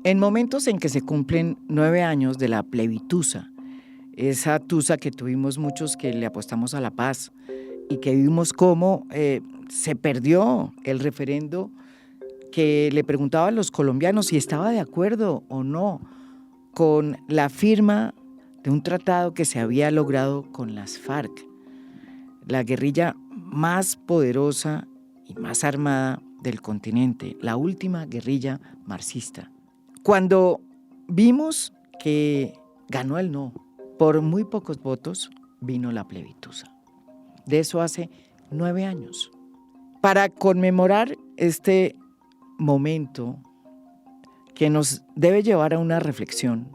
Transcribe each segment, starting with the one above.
En momentos en que se cumplen 9 años de la plebitusa, esa tusa que tuvimos muchos que le apostamos a la paz y que vimos cómo se perdió el referendo que le preguntaba a los colombianos si estaba de acuerdo o no con la firma de un tratado que se había logrado con las FARC, la guerrilla más poderosa y más armada del continente, la última guerrilla marxista. Cuando vimos que ganó el no, por muy pocos votos vino la plebitusa. De eso hace 9 años. Para conmemorar este momento que nos debe llevar a una reflexión,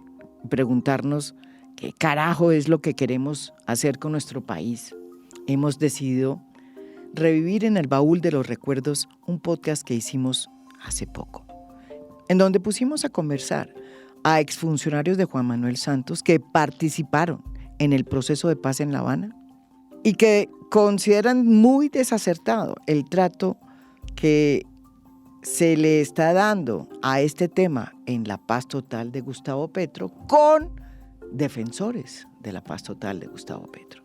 preguntarnos qué carajo es lo que queremos hacer con nuestro país, hemos decidido revivir en el baúl de los recuerdos un podcast que hicimos hace poco, en donde pusimos a conversar a exfuncionarios de Juan Manuel Santos que participaron en el proceso de paz en La Habana y que consideran muy desacertado el trato que se le está dando a este tema en la paz total de Gustavo Petro con defensores de la paz total de Gustavo Petro,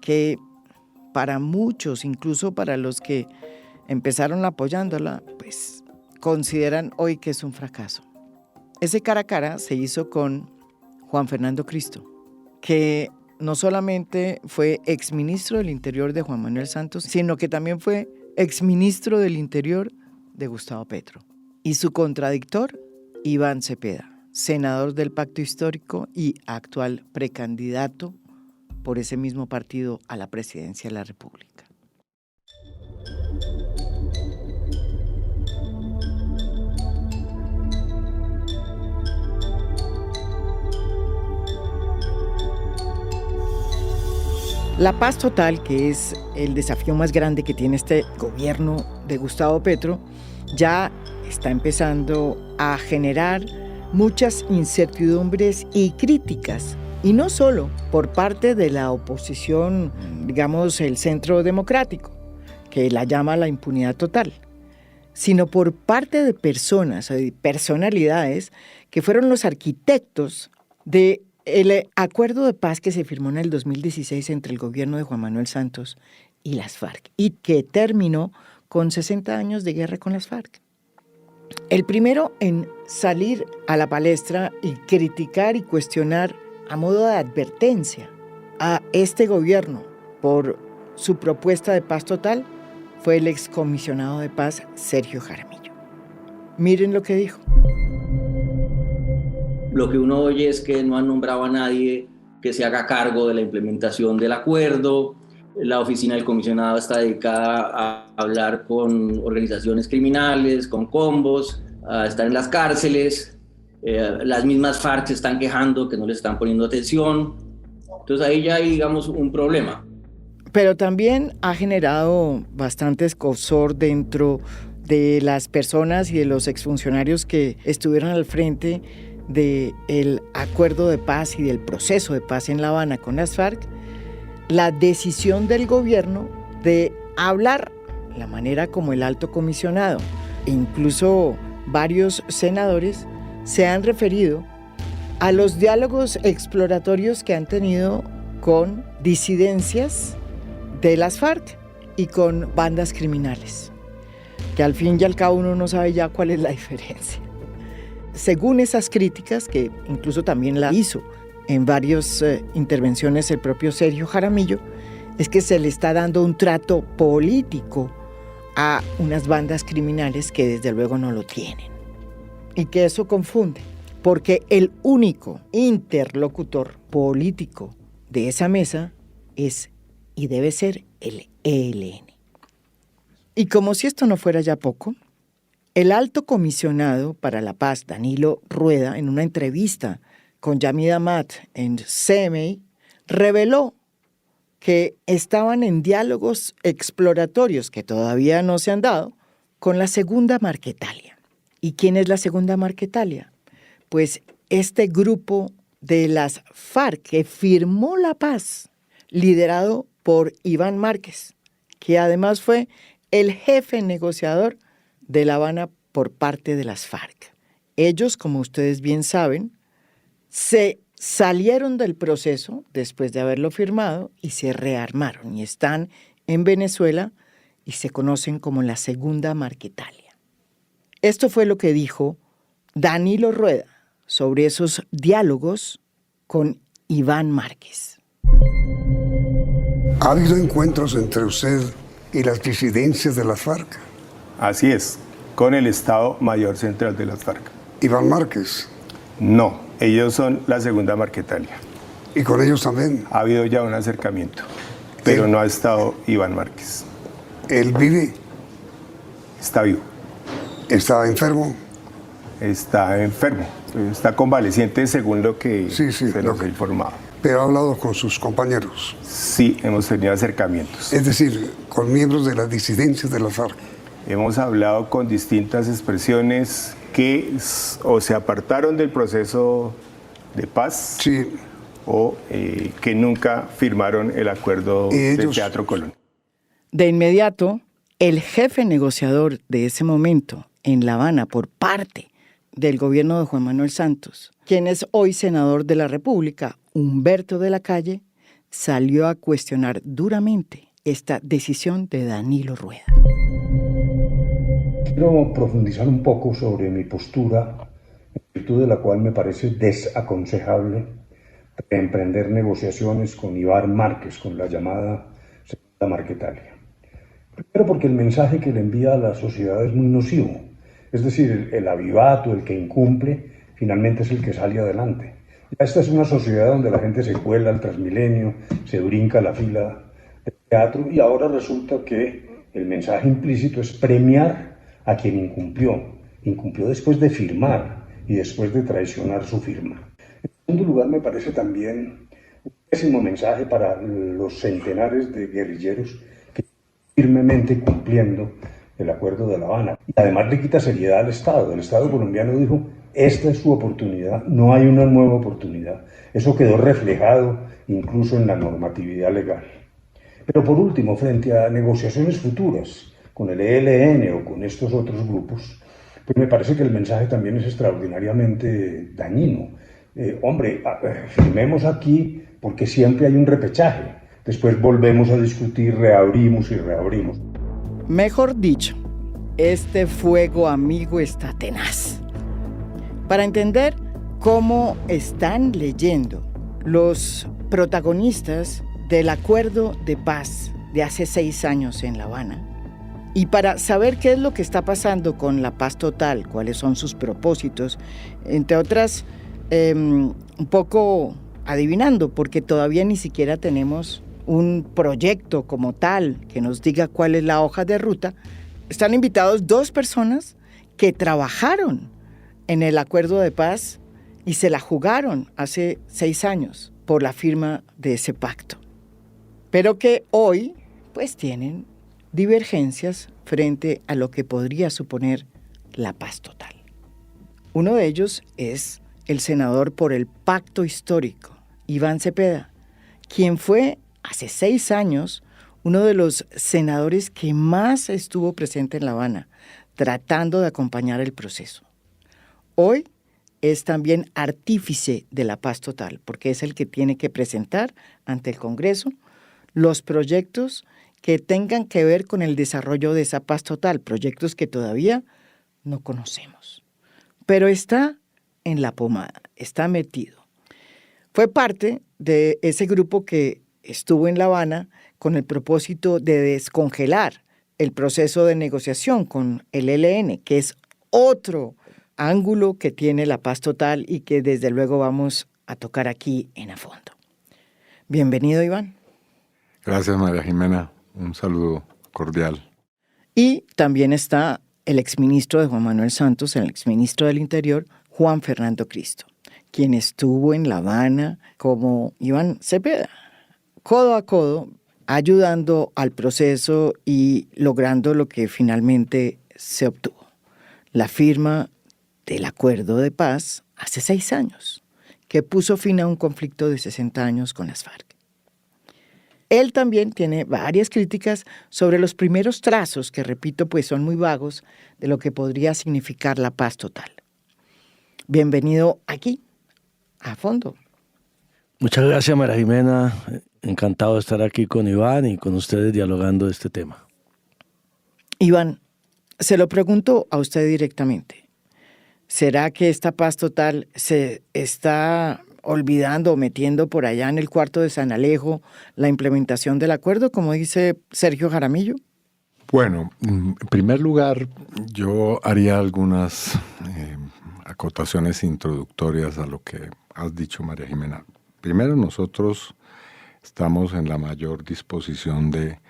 que para muchos, incluso para los que empezaron apoyándola, pues consideran hoy que es un fracaso. Ese cara a cara se hizo con Juan Fernando Cristo, que no solamente fue exministro del Interior de Juan Manuel Santos, sino que también fue exministro del Interior de Gustavo Petro. Y su contradictor, Iván Cepeda, senador del Pacto Histórico y actual precandidato por ese mismo partido a la presidencia de la República. La paz total, que es el desafío más grande que tiene este gobierno de Gustavo Petro, ya está empezando a generar muchas incertidumbres y críticas, y no solo por parte de la oposición, digamos el Centro Democrático, que la llama la impunidad total, sino por parte de personas o de personalidades que fueron los arquitectos de el acuerdo de paz que se firmó en el 2016 entre el gobierno de Juan Manuel Santos y las FARC y que terminó con 60 años de guerra con las FARC. El primero en salir a la palestra y criticar y cuestionar a modo de advertencia a este gobierno por su propuesta de paz total fue el excomisionado de paz Sergio Jaramillo. Miren lo que dijo. Lo que uno oye es que no han nombrado a nadie que se haga cargo de la implementación del acuerdo. La oficina del comisionado está dedicada a hablar con organizaciones criminales, con combos, a estar en las cárceles. Las mismas FARC se están quejando que no les están poniendo atención. Entonces ahí ya hay, digamos, un problema. Pero también ha generado bastante escozor dentro de las personas y de los exfuncionarios que estuvieron al frente del acuerdo de paz y del proceso de paz en La Habana con las FARC, la decisión del gobierno de hablar la manera como el alto comisionado e incluso varios senadores se han referido a los diálogos exploratorios que han tenido con disidencias de las FARC y con bandas criminales, que al fin y al cabo uno no sabe ya cuál es la diferencia. Según esas críticas, que incluso también la hizo en varias intervenciones el propio Sergio Jaramillo, es que se le está dando un trato político a unas bandas criminales que desde luego no lo tienen. Y que eso confunde, porque el único interlocutor político de esa mesa es y debe ser el ELN. Y como si esto no fuera ya poco, el alto comisionado para la paz, Danilo Rueda, en una entrevista con Yamid Amat en CMI, reveló que estaban en diálogos exploratorios que todavía no se han dado con la Segunda Marquetalia. ¿Y quién es la Segunda Marquetalia? Pues este grupo de las FARC que firmó la paz, liderado por Iván Márquez, que además fue el jefe negociador de La Habana por parte de las FARC. Ellos, como ustedes bien saben, se salieron del proceso después de haberlo firmado y se rearmaron y están en Venezuela y se conocen como la Segunda Marquetalia. Esto fue lo que dijo Danilo Rueda sobre esos diálogos con Iván Márquez. ¿Ha habido encuentros entre usted y las disidencias de las FARC? Así es, con el Estado Mayor Central de las FARC. ¿Iván Márquez? No, ellos son la Segunda Marquetalia. ¿Y con ellos también? Ha habido ya un acercamiento, pero no ha estado Iván Márquez. ¿Él vive? Está vivo. ¿Está enfermo? Está enfermo, está convaleciente según lo que se nos ha informado. ¿Pero ha hablado con sus compañeros? Sí, hemos tenido acercamientos. Es decir, con miembros de las disidencias de las FARC. Hemos hablado con distintas expresiones que o se apartaron del proceso de paz, sí, o que nunca firmaron el acuerdo del Teatro Colón. De inmediato, el jefe negociador de ese momento en La Habana por parte del gobierno de Juan Manuel Santos, quien es hoy senador de la República, Humberto de la Calle, salió a cuestionar duramente esta decisión de Danilo Rueda. Quiero profundizar un poco sobre mi postura, en virtud de la cual me parece desaconsejable emprender negociaciones con Iván Márquez, con la llamada Segunda Marquetalia. Primero porque el mensaje que le envía a la sociedad es muy nocivo. Es decir, el avivato, el que incumple, finalmente es el que sale adelante. Ya esta es una sociedad donde la gente se cuela al Transmilenio, se brinca la fila del teatro, y ahora resulta que el mensaje implícito es premiar a quien incumplió. Incumplió después de firmar y después de traicionar su firma. En segundo lugar, me parece también un pésimo mensaje para los centenares de guerrilleros que están firmemente cumpliendo el Acuerdo de La Habana. Y además le quita seriedad al Estado. El Estado colombiano dijo: esta es su oportunidad, no hay una nueva oportunidad. Eso quedó reflejado incluso en la normatividad legal. Pero por último, frente a negociaciones futuras con el ELN o con estos otros grupos, pues me parece que el mensaje también es extraordinariamente dañino. Firmemos aquí porque siempre hay un repechaje. Después volvemos a discutir, reabrimos y reabrimos. Mejor dicho, este fuego amigo está tenaz. Para entender cómo están leyendo los protagonistas del acuerdo de paz de hace 6 años en La Habana, y para saber qué es lo que está pasando con la paz total, cuáles son sus propósitos, entre otras, un poco adivinando, porque todavía ni siquiera tenemos un proyecto como tal que nos diga cuál es la hoja de ruta, están invitados 2 personas que trabajaron en el acuerdo de paz y se la jugaron hace 6 años por la firma de ese pacto, pero que hoy pues tienen divergencias frente a lo que podría suponer la paz total. Uno de ellos es el senador por el pacto histórico, Iván Cepeda, quien fue hace 6 años uno de los senadores que más estuvo presente en La Habana, tratando de acompañar el proceso. Hoy es también artífice de la paz total, porque es el que tiene que presentar ante el Congreso los proyectos que tengan que ver con el desarrollo de esa paz total, proyectos que todavía no conocemos. Pero está en la pomada, está metido. Fue parte de ese grupo que estuvo en La Habana con el propósito de descongelar el proceso de negociación con el ELN, que es otro ángulo que tiene la paz total y que desde luego vamos a tocar aquí en A Fondo. Bienvenido, Iván. Gracias, María Jimena. Un saludo cordial. Y también está el exministro de Juan Manuel Santos, el exministro del Interior, Juan Fernando Cristo, quien estuvo en La Habana como Iván Cepeda, codo a codo, ayudando al proceso y logrando lo que finalmente se obtuvo, la firma del acuerdo de paz hace 6 años, que puso fin a un conflicto de 60 años con las FARC. Él también tiene varias críticas sobre los primeros trazos, que repito, pues son muy vagos, de lo que podría significar la paz total. Bienvenido aquí, a fondo. Muchas gracias, María Jimena. Encantado de estar aquí con Iván y con ustedes dialogando de este tema. Iván, se lo pregunto a usted directamente. ¿Será que esta paz total se está olvidando o metiendo por allá en el cuarto de San Alejo la implementación del acuerdo, como dice Sergio Jaramillo? Bueno, en primer lugar, yo haría algunas acotaciones introductorias a lo que has dicho, María Jimena. Primero, nosotros estamos en la mayor disposición de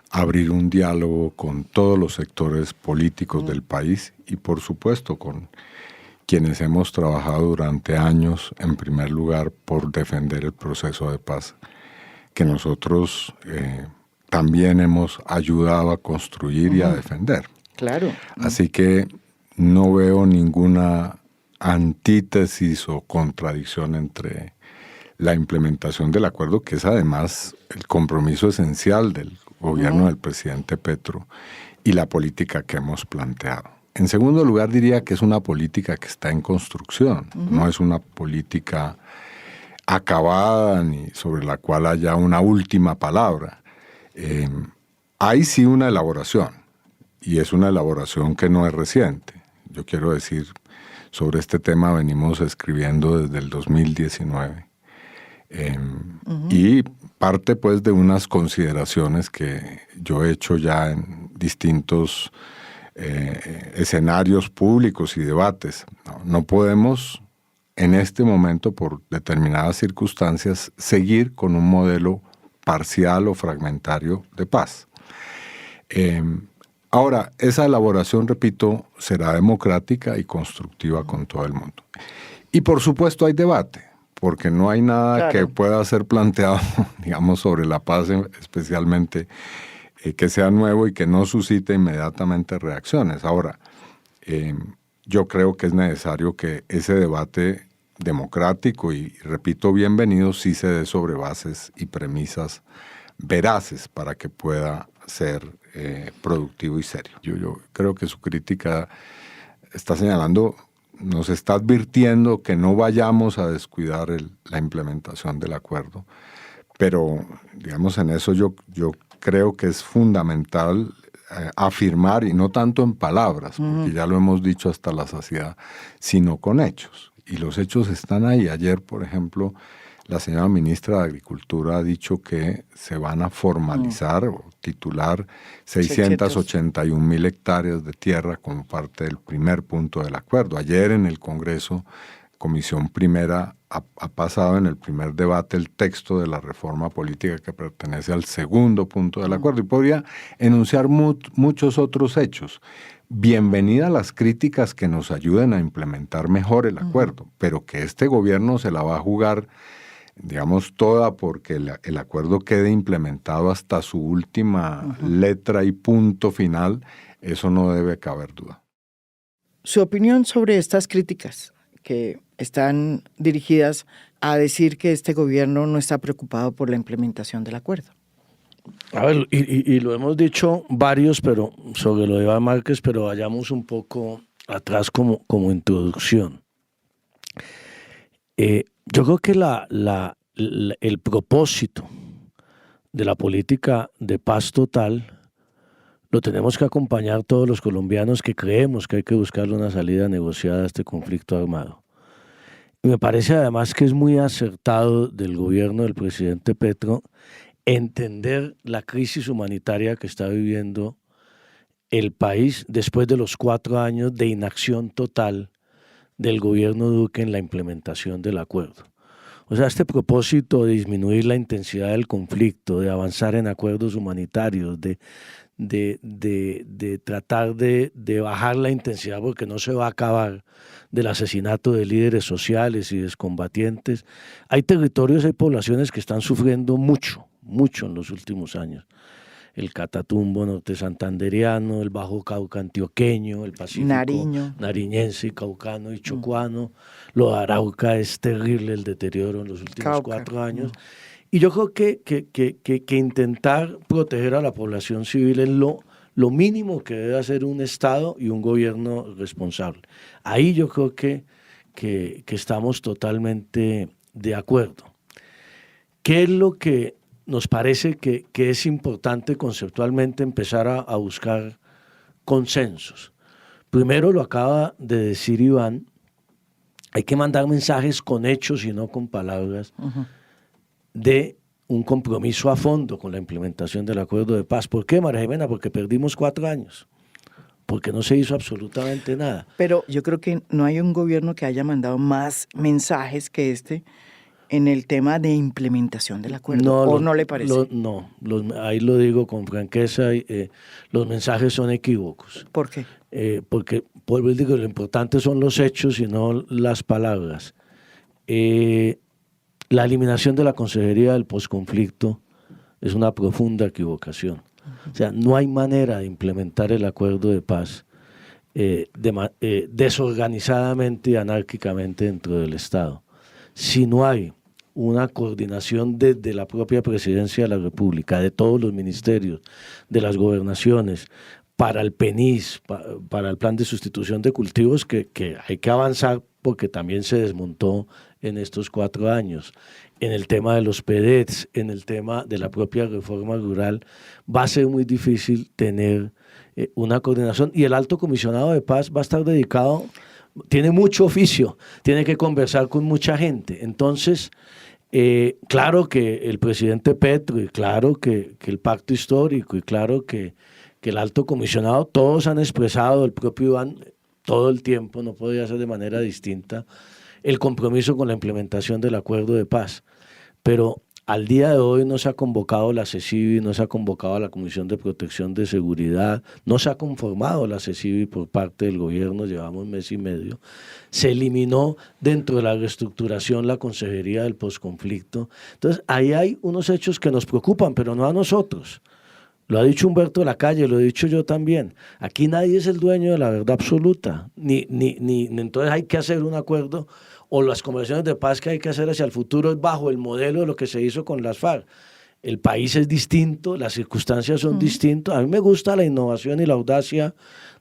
abrir un diálogo con todos los sectores políticos del país y, por supuesto, con quienes hemos trabajado durante años, en primer lugar, por defender el proceso de paz, que nosotros también hemos ayudado a construir y a defender. Claro. Así que no veo ninguna antítesis o contradicción entre la implementación del acuerdo, que es además el compromiso esencial del gobierno del presidente Petro, y la política que hemos planteado. En segundo lugar, diría que es una política que está en construcción, no es una política acabada ni sobre la cual haya una última palabra. Hay sí una elaboración, y es una elaboración que no es reciente. Yo quiero decir, sobre este tema venimos escribiendo desde el 2019. Y parte pues de unas consideraciones que yo he hecho ya en distintos escenarios públicos y debates. No podemos en este momento, por determinadas circunstancias, seguir con un modelo parcial o fragmentario de paz. Ahora, esa elaboración, repito, será democrática y constructiva con todo el mundo. Y por supuesto hay debate, porque no hay nada que pueda ser planteado, digamos, sobre la paz, especialmente que sea nuevo y que no suscite inmediatamente reacciones. Ahora, yo creo que es necesario que ese debate democrático y, repito, bienvenido, sí se dé sobre bases y premisas veraces para que pueda ser productivo y serio. Yo creo que su crítica está señalando, nos está advirtiendo que no vayamos a descuidar la implementación del acuerdo, pero, digamos, en eso yo creo que es fundamental afirmar, y no tanto en palabras, porque ya lo hemos dicho hasta la saciedad, sino con hechos. Y los hechos están ahí. Ayer, por ejemplo, la señora ministra de Agricultura ha dicho que se van a formalizar o titular 681,000 hectáreas de tierra como parte del primer punto del acuerdo. Ayer en el Congreso, Comisión Primera, ha pasado en el primer debate el texto de la reforma política que pertenece al segundo punto del acuerdo, y podría enunciar muchos otros hechos. Bienvenida las críticas que nos ayuden a implementar mejor el acuerdo, pero que este gobierno se la va a jugar, digamos, toda porque el acuerdo quede implementado hasta su última letra y punto final, eso no debe caber duda. Su opinión sobre estas críticas que están dirigidas a decir que este gobierno no está preocupado por la implementación del acuerdo. A ver, y lo hemos dicho varios, pero sobre lo de Iván Márquez, pero vayamos un poco atrás como introducción. Yo creo que el propósito de la política de paz total lo tenemos que acompañar todos los colombianos que creemos que hay que buscarle una salida negociada a este conflicto armado. Y me parece además que es muy acertado del gobierno del presidente Petro entender la crisis humanitaria que está viviendo el país después de los 4 años de inacción total del gobierno Duque en la implementación del acuerdo. O sea, este propósito de disminuir la intensidad del conflicto, de avanzar en acuerdos humanitarios, de tratar de bajar la intensidad porque no se va a acabar, del asesinato de líderes sociales y de excombatientes. Hay territorios, hay poblaciones que están sufriendo mucho en los últimos años. El Catatumbo norte santandereano, el Bajo Cauca antioqueño, el Pacífico nariñense y caucano y chocuano. Lo de Arauca es terrible el deterioro en los últimos 4 años. Y yo creo que intentar proteger a la población civil es lo mínimo que debe hacer un Estado y un gobierno responsable. Ahí yo creo que que estamos totalmente de acuerdo. ¿Qué es lo que nos parece que es importante conceptualmente empezar a buscar consensos? Primero, lo acaba de decir Iván, hay que mandar mensajes con hechos y no con palabras de un compromiso a fondo con la implementación del acuerdo de paz. ¿Por qué, María Jimena? Porque perdimos 4 años, porque no se hizo absolutamente nada. Pero yo creo que no hay un gobierno que haya mandado más mensajes que este en el tema de implementación del acuerdo, ¿no le parece? Ahí lo digo con franqueza, los mensajes son equívocos. ¿Por qué? Porque, por eso digo, lo importante son los hechos y no las palabras. La eliminación de la Consejería del Posconflicto es una profunda equivocación. O sea, no hay manera de implementar el acuerdo de paz desorganizadamente y anárquicamente dentro del Estado. Si no hay una coordinación desde la propia Presidencia de la República, de todos los ministerios, de las gobernaciones, para el PENIS, para el plan de sustitución de cultivos, que hay que avanzar porque también se desmontó en estos 4 años. En el tema de los PEDETs, en el tema de la propia reforma rural, va a ser muy difícil tener una coordinación, y el Alto Comisionado de Paz va a estar dedicado, tiene mucho oficio, tiene que conversar con mucha gente. Entonces, claro que el presidente Petro, y claro que el pacto histórico, y claro que el Alto Comisionado, todos han expresado, el propio Iván, todo el tiempo, no podía ser de manera distinta, el compromiso con la implementación del acuerdo de paz. Pero al día de hoy no se ha convocado la CECIBI, no se ha convocado a la Comisión de Protección de Seguridad, no se ha conformado la CECIBI por parte del gobierno, llevamos 1 mes y medio. Se eliminó dentro de la reestructuración la Consejería del Posconflicto. Entonces, ahí hay unos hechos que nos preocupan, pero no a nosotros. Lo ha dicho Humberto Lacalle, lo he dicho yo también. Aquí nadie es el dueño de la verdad absoluta. Entonces hay que hacer un acuerdo, o las conversaciones de paz que hay que hacer hacia el futuro es bajo el modelo de lo que se hizo con las FARC. El país es distinto, las circunstancias son distintas. A mí me gusta la innovación y la audacia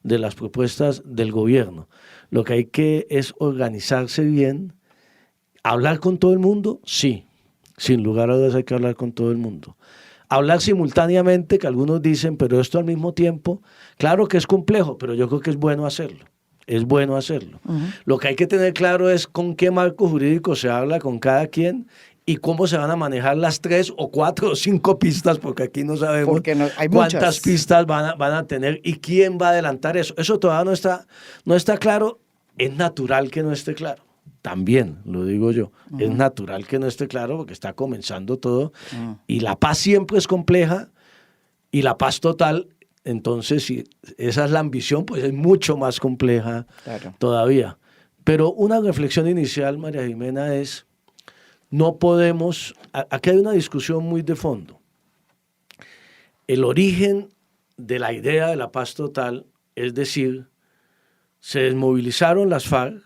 de las propuestas del gobierno. Lo que hay que es organizarse bien, hablar con todo el mundo, sí. Sin lugar a dudas hay que hablar con todo el mundo. Hablar simultáneamente, que algunos dicen, pero esto al mismo tiempo, claro que es complejo, pero yo creo que es bueno hacerlo. Es bueno hacerlo. Lo que hay que tener claro es con qué marco jurídico se habla con cada quien y cómo se van a manejar las 3 o 4 o 5 pistas, porque aquí no sabemos hay cuántas muchas pistas van a tener y quién va a adelantar eso. Eso todavía no está claro. Es natural que no esté claro. También, lo digo yo, es natural que no esté claro porque está comenzando todo y la paz siempre es compleja y la paz total, entonces si esa es la ambición, pues es mucho más compleja todavía. Pero una reflexión inicial, María Jimena, es no podemos, aquí hay una discusión muy de fondo. El origen de la idea de la paz total, es decir, se desmovilizaron las FARC,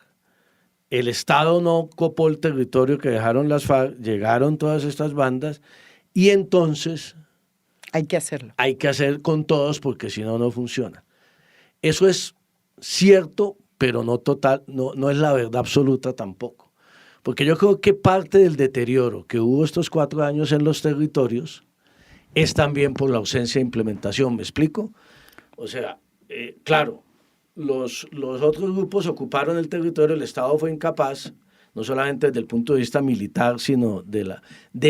el Estado no copó el territorio que dejaron las FARC, llegaron todas estas bandas y entonces hay que hacerlo. Hay que hacer con todos porque si no, no funciona. Eso es cierto, pero no total, no es la verdad absoluta tampoco. Porque yo creo que parte del deterioro que hubo estos 4 años en los territorios es también por la ausencia de implementación. ¿Me explico? O sea, claro, los otros grupos ocuparon el territorio, el Estado fue incapaz, no solamente desde el punto de vista militar, sino de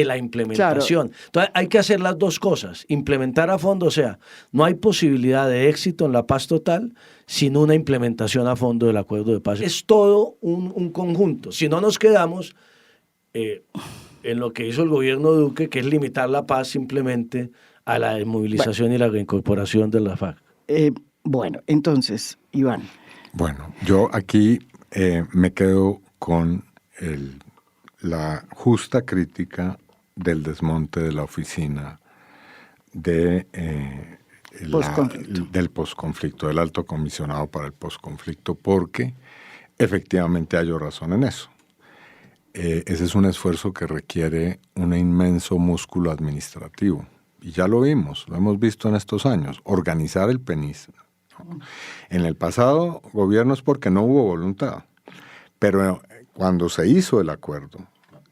la implementación. Claro. Entonces hay que hacer las dos cosas, implementar a fondo, o sea, no hay posibilidad de éxito en la paz total sin una implementación a fondo del acuerdo de paz. Es todo un conjunto, si no nos quedamos en lo que hizo el gobierno Duque, que es limitar la paz simplemente a la desmovilización y la reincorporación de la FARC. Bueno, entonces, Iván. Bueno, yo aquí me quedo con la justa crítica del desmonte de la oficina del posconflicto, del Alto Comisionado para el Posconflicto, porque efectivamente hay razón en eso. Ese es un esfuerzo que requiere un inmenso músculo administrativo. Y ya lo vimos, lo hemos visto en estos años. Organizar el PENIS. En el pasado gobierno es porque no hubo voluntad. Pero cuando se hizo el acuerdo,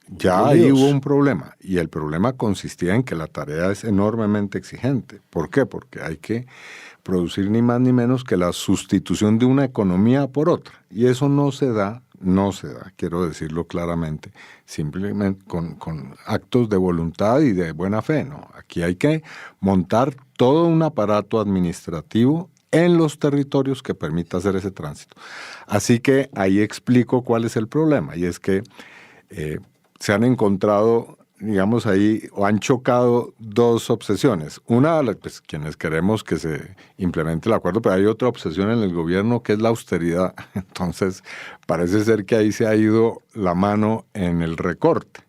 ya ahí hubo un problema, y el problema consistía en que la tarea es enormemente exigente. ¿Por qué? Porque hay que producir ni más ni menos que la sustitución de una economía por otra, y eso no se da, quiero decirlo claramente, simplemente con actos de voluntad y de buena fe, ¿no? Aquí hay que montar todo un aparato administrativo en los territorios que permita hacer ese tránsito. Así que ahí explico cuál es el problema, y es que se han encontrado, digamos ahí, o han chocado dos obsesiones. Una, pues quienes queremos que se implemente el acuerdo, pero hay otra obsesión en el gobierno que es la austeridad. Entonces, parece ser que ahí se ha ido la mano en el recorte.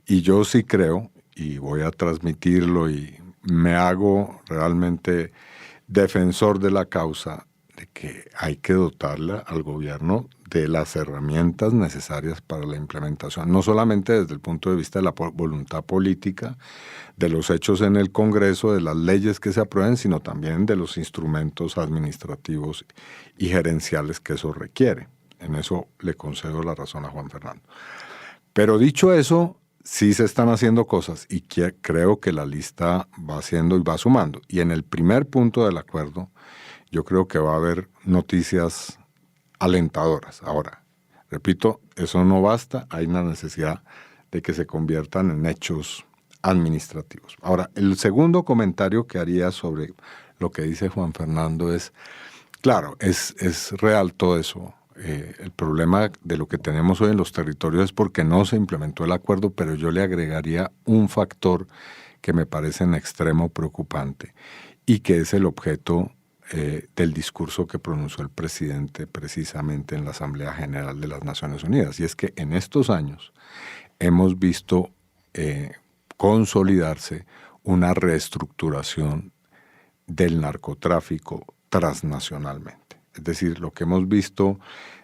Y yo sí creo, y voy a transmitirlo y me hago realmente defensor de la causa, de que hay que dotarle al gobierno de las herramientas necesarias para la implementación, no solamente desde el punto de vista de la voluntad política, de los hechos en el Congreso, de las leyes que se aprueben, sino también de los instrumentos administrativos y gerenciales que eso requiere. En eso le concedo la razón a Juan Fernando. Pero dicho eso, sí se están haciendo cosas y creo que la lista va haciendo y va sumando. Y en el primer punto del acuerdo, yo creo que va a haber noticias alentadoras. Ahora, repito, eso no basta, hay una necesidad de que se conviertan en hechos administrativos. Ahora, el segundo comentario que haría sobre lo que dice Juan Fernando es, claro, es real todo eso. El problema de lo que tenemos hoy en los territorios es porque no se implementó el acuerdo, pero yo le agregaría un factor que me parece en extremo preocupante y que es el objeto del discurso que pronunció el presidente precisamente en la Asamblea General de las Naciones Unidas. Y es que en estos años hemos visto consolidarse una reestructuración del narcotráfico transnacionalmente. Es decir, lo que hemos visto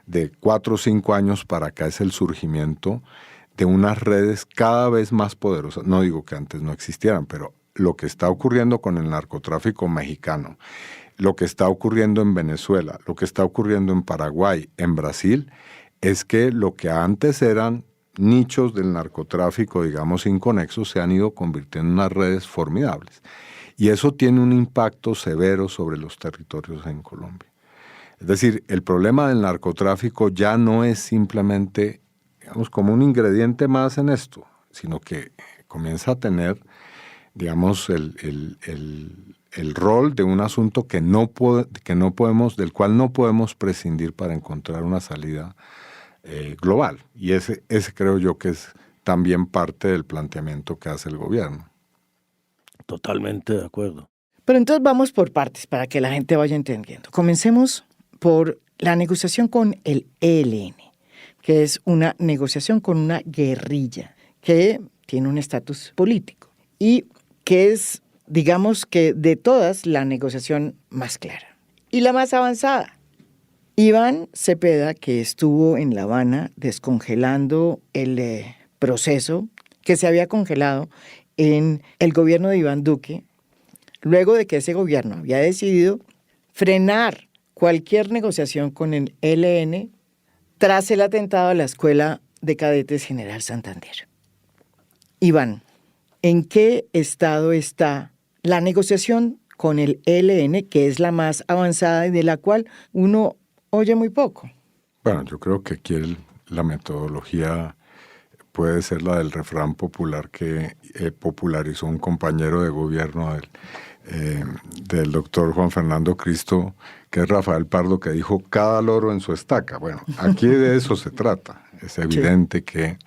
de 4 o 5 años para acá es el surgimiento de unas redes cada vez más poderosas. No digo que antes no existieran, pero lo que está ocurriendo con el narcotráfico mexicano, lo que está ocurriendo en Venezuela, lo que está ocurriendo en Paraguay, en Brasil, es que lo que antes eran nichos del narcotráfico, digamos, inconexos, se han ido convirtiendo en unas redes formidables. Y eso tiene un impacto severo sobre los territorios en Colombia. Es decir, el problema del narcotráfico ya no es simplemente, digamos, como un ingrediente más en esto, sino que comienza a tener, digamos, el rol de un asunto del cual no podemos prescindir para encontrar una salida global. Y ese creo yo que es también parte del planteamiento que hace el gobierno. Totalmente de acuerdo. Pero entonces vamos por partes para que la gente vaya entendiendo. Comencemos por la negociación con el ELN, que es una negociación con una guerrilla que tiene un estatus político y que es, digamos que de todas, la negociación más clara y la más avanzada. Iván Cepeda, que estuvo en La Habana descongelando el proceso que se había congelado en el gobierno de Iván Duque, luego de que ese gobierno había decidido frenar cualquier negociación con el ELN tras el atentado a la Escuela de Cadetes General Santander. Iván, ¿en qué estado está la negociación con el ELN, que es la más avanzada y de la cual uno oye muy poco? Bueno, yo creo que aquí la metodología puede ser la del refrán popular que popularizó un compañero de gobierno del doctor Juan Fernando Cristo, que es Rafael Pardo, que dijo cada loro en su estaca. Bueno, aquí de eso se trata. Es evidente que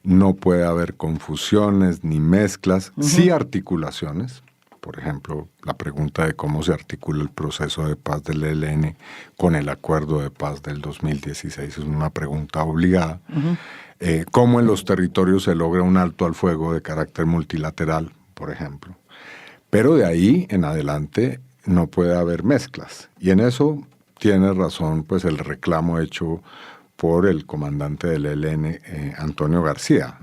no puede haber confusiones ni mezclas, sí articulaciones. Por ejemplo, la pregunta de cómo se articula el proceso de paz del ELN con el acuerdo de paz del 2016 es una pregunta obligada. Cómo en los territorios se logra un alto al fuego de carácter multilateral, por ejemplo. Pero de ahí en adelante no puede haber mezclas. Y en eso tiene razón pues el reclamo hecho por el comandante del ELN, Antonio García.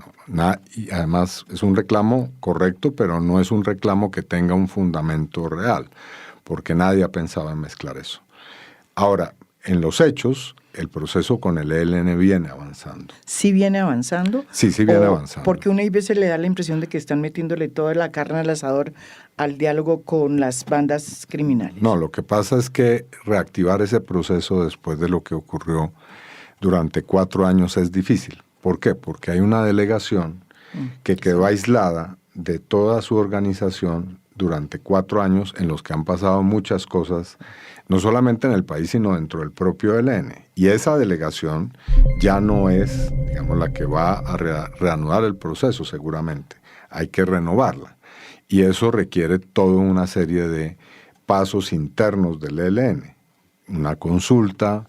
Y además es un reclamo correcto, pero no es un reclamo que tenga un fundamento real, porque nadie ha pensado en mezclar eso. Ahora, en los hechos, el proceso con el ELN viene avanzando. ¿Sí viene avanzando? Sí, sí viene avanzando. Porque una veces le da la impresión de que están metiéndole toda la carne al asador al diálogo con las bandas criminales. No, lo que pasa es que reactivar ese proceso después de lo que ocurrió durante 4 años es difícil. ¿Por qué? Porque hay una delegación que quedó aislada de toda su organización durante 4 años en los que han pasado muchas cosas, no solamente en el país, sino dentro del propio ELN. Y esa delegación ya no es, digamos, la que va a reanudar el proceso seguramente. Hay que renovarla. Y eso requiere toda una serie de pasos internos del ELN. Una consulta,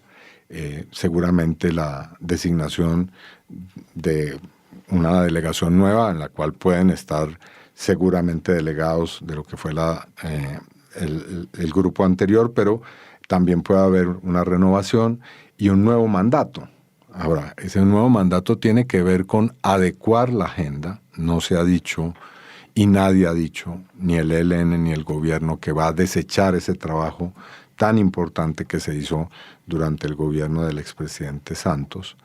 seguramente la designación de una delegación nueva en la cual pueden estar seguramente delegados de lo que fue el grupo anterior, pero también puede haber una renovación y un nuevo mandato. Ahora, ese nuevo mandato tiene que ver con adecuar la agenda. No se ha dicho y nadie ha dicho, ni el ELN ni el gobierno, que va a desechar ese trabajo tan importante que se hizo durante el gobierno del expresidente Santos.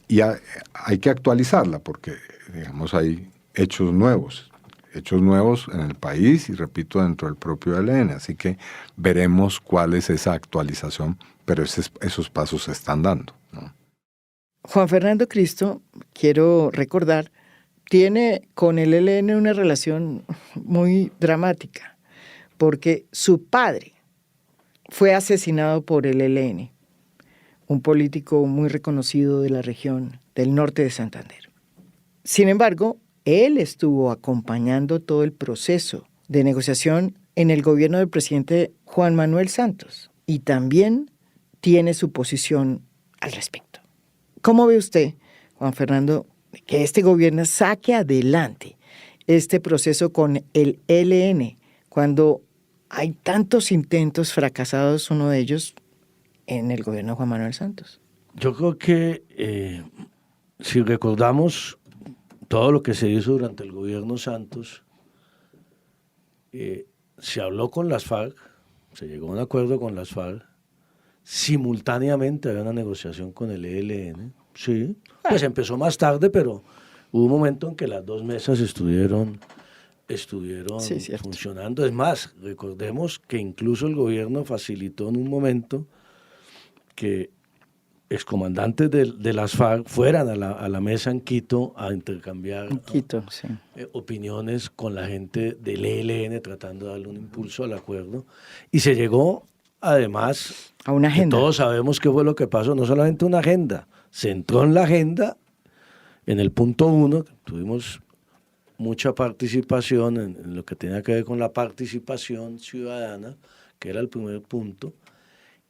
Y hay que actualizarla porque, digamos, hay hechos nuevos en el país y, repito, dentro del propio ELN. Así que veremos cuál es esa actualización, pero esos pasos se están dando, ¿no? Juan Fernando Cristo, quiero recordar, tiene con el ELN una relación muy dramática, porque su padre fue asesinado por el ELN, un político muy reconocido de la región del norte de Santander. Sin embargo, él estuvo acompañando todo el proceso de negociación en el gobierno del presidente Juan Manuel Santos y también tiene su posición al respecto. ¿Cómo ve usted, Juan Fernando, que este gobierno saque adelante este proceso con el ELN cuando hay tantos intentos fracasados, uno de ellos en el gobierno de Juan Manuel Santos? Yo creo que si recordamos todo lo que se hizo durante el gobierno Santos, se habló con las FARC, se llegó a un acuerdo con las FARC, simultáneamente había una negociación con el ELN, sí, pues empezó más tarde, pero hubo un momento en que las dos mesas estuvieron sí, funcionando. Es más, recordemos que incluso el gobierno facilitó en un momento que excomandantes de las FARC fueran a la mesa en Quito a intercambiar Sí. Opiniones con la gente del ELN, tratando de darle un impulso al acuerdo. Y se llegó, además, a una agenda. Todos sabemos qué fue lo que pasó, no solamente una agenda, se entró en la agenda, en el punto 1, tuvimos mucha participación en lo que tenía que ver con la participación ciudadana, que era el primer punto.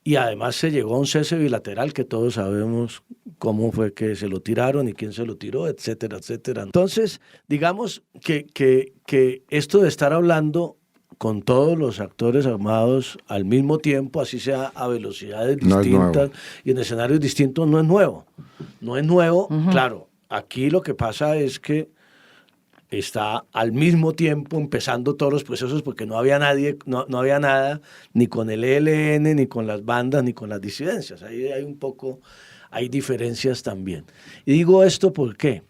Y además se llegó a un cese bilateral que todos sabemos cómo fue que se lo tiraron y quién se lo tiró, etcétera, etcétera. Entonces, digamos que esto de estar hablando con todos los actores armados al mismo tiempo, así sea a velocidades distintas y en escenarios distintos, no es nuevo. No es nuevo, claro. Aquí lo que pasa es que está al mismo tiempo empezando todos los procesos porque no había nadie, no había nada ni con el ELN, ni con las bandas, ni con las disidencias. Ahí hay diferencias también. Y digo esto porque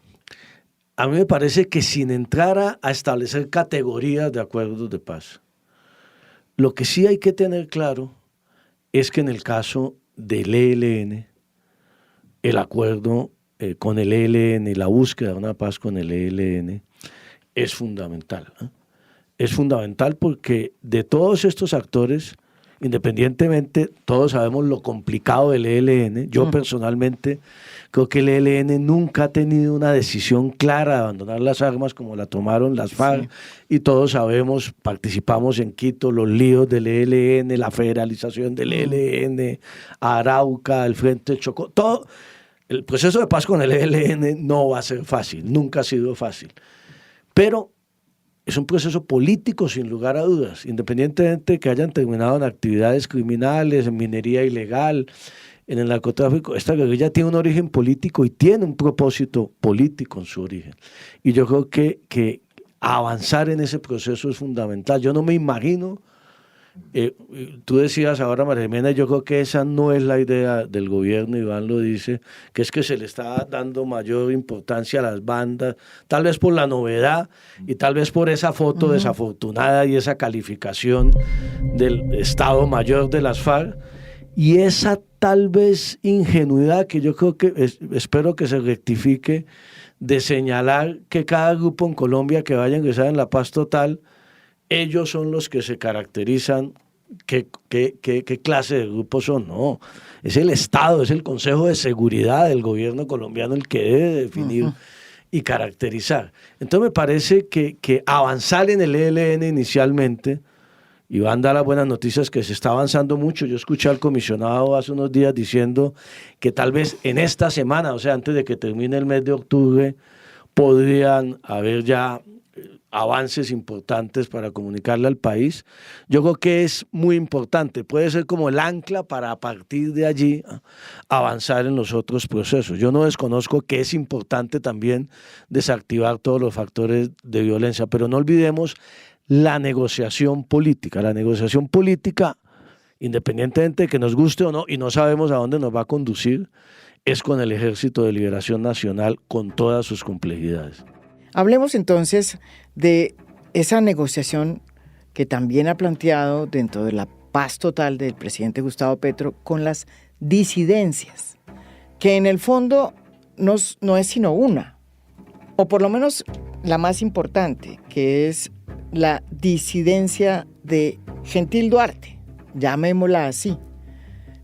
a mí me parece que sin entrar a establecer categorías de acuerdos de paz, lo que sí hay que tener claro es que en el caso del ELN, el acuerdo con el ELN y la búsqueda de una paz con el ELN es fundamental, ¿eh? Es fundamental porque de todos estos actores, independientemente, todos sabemos lo complicado del ELN. Yo personalmente creo que el ELN nunca ha tenido una decisión clara de abandonar las armas como la tomaron las FARC, sí. Y todos sabemos, participamos en Quito, los líos del ELN, la federalización del ELN, Arauca, el Frente Chocó, todo. El proceso de paz con el ELN no va a ser fácil, nunca ha sido fácil. Pero es un proceso político sin lugar a dudas, independientemente de que hayan terminado en actividades criminales, en minería ilegal, en el narcotráfico. Esta guerrilla tiene un origen político y tiene un propósito político en su origen. Y yo creo que avanzar en ese proceso es fundamental. Yo no me imagino Tú decías ahora, María Jimena, yo creo que esa no es la idea del gobierno, Iván lo dice, que es que se le está dando mayor importancia a las bandas, tal vez por la novedad y tal vez por esa foto desafortunada y esa calificación del Estado Mayor de las FARC y esa tal vez ingenuidad que yo creo que espero que se rectifique de señalar que cada grupo en Colombia que vaya a ingresar en la paz total, ellos son los que se caracterizan. ¿Qué clase de grupos son? No, es el Estado, es el Consejo de Seguridad del gobierno colombiano el que debe definir y caracterizar. Entonces me parece que avanzar en el ELN inicialmente, Iván da las buenas noticias que se está avanzando mucho. Yo escuché al comisionado hace unos días diciendo que tal vez en esta semana, o sea, antes de que termine el mes de octubre, podrían haber ya avances importantes para comunicarle al país. Yo creo que es muy importante, puede ser como el ancla para a partir de allí avanzar en los otros procesos. Yo no desconozco que es importante también desactivar todos los factores de violencia, pero no olvidemos la negociación política. La negociación política, independientemente de que nos guste o no, y no sabemos a dónde nos va a conducir, es con el Ejército de Liberación Nacional con todas sus complejidades. Hablemos entonces de esa negociación que también ha planteado dentro de la paz total del presidente Gustavo Petro con las disidencias, que en el fondo no es sino una, o por lo menos la más importante, que es la disidencia de Gentil Duarte, llamémosla así,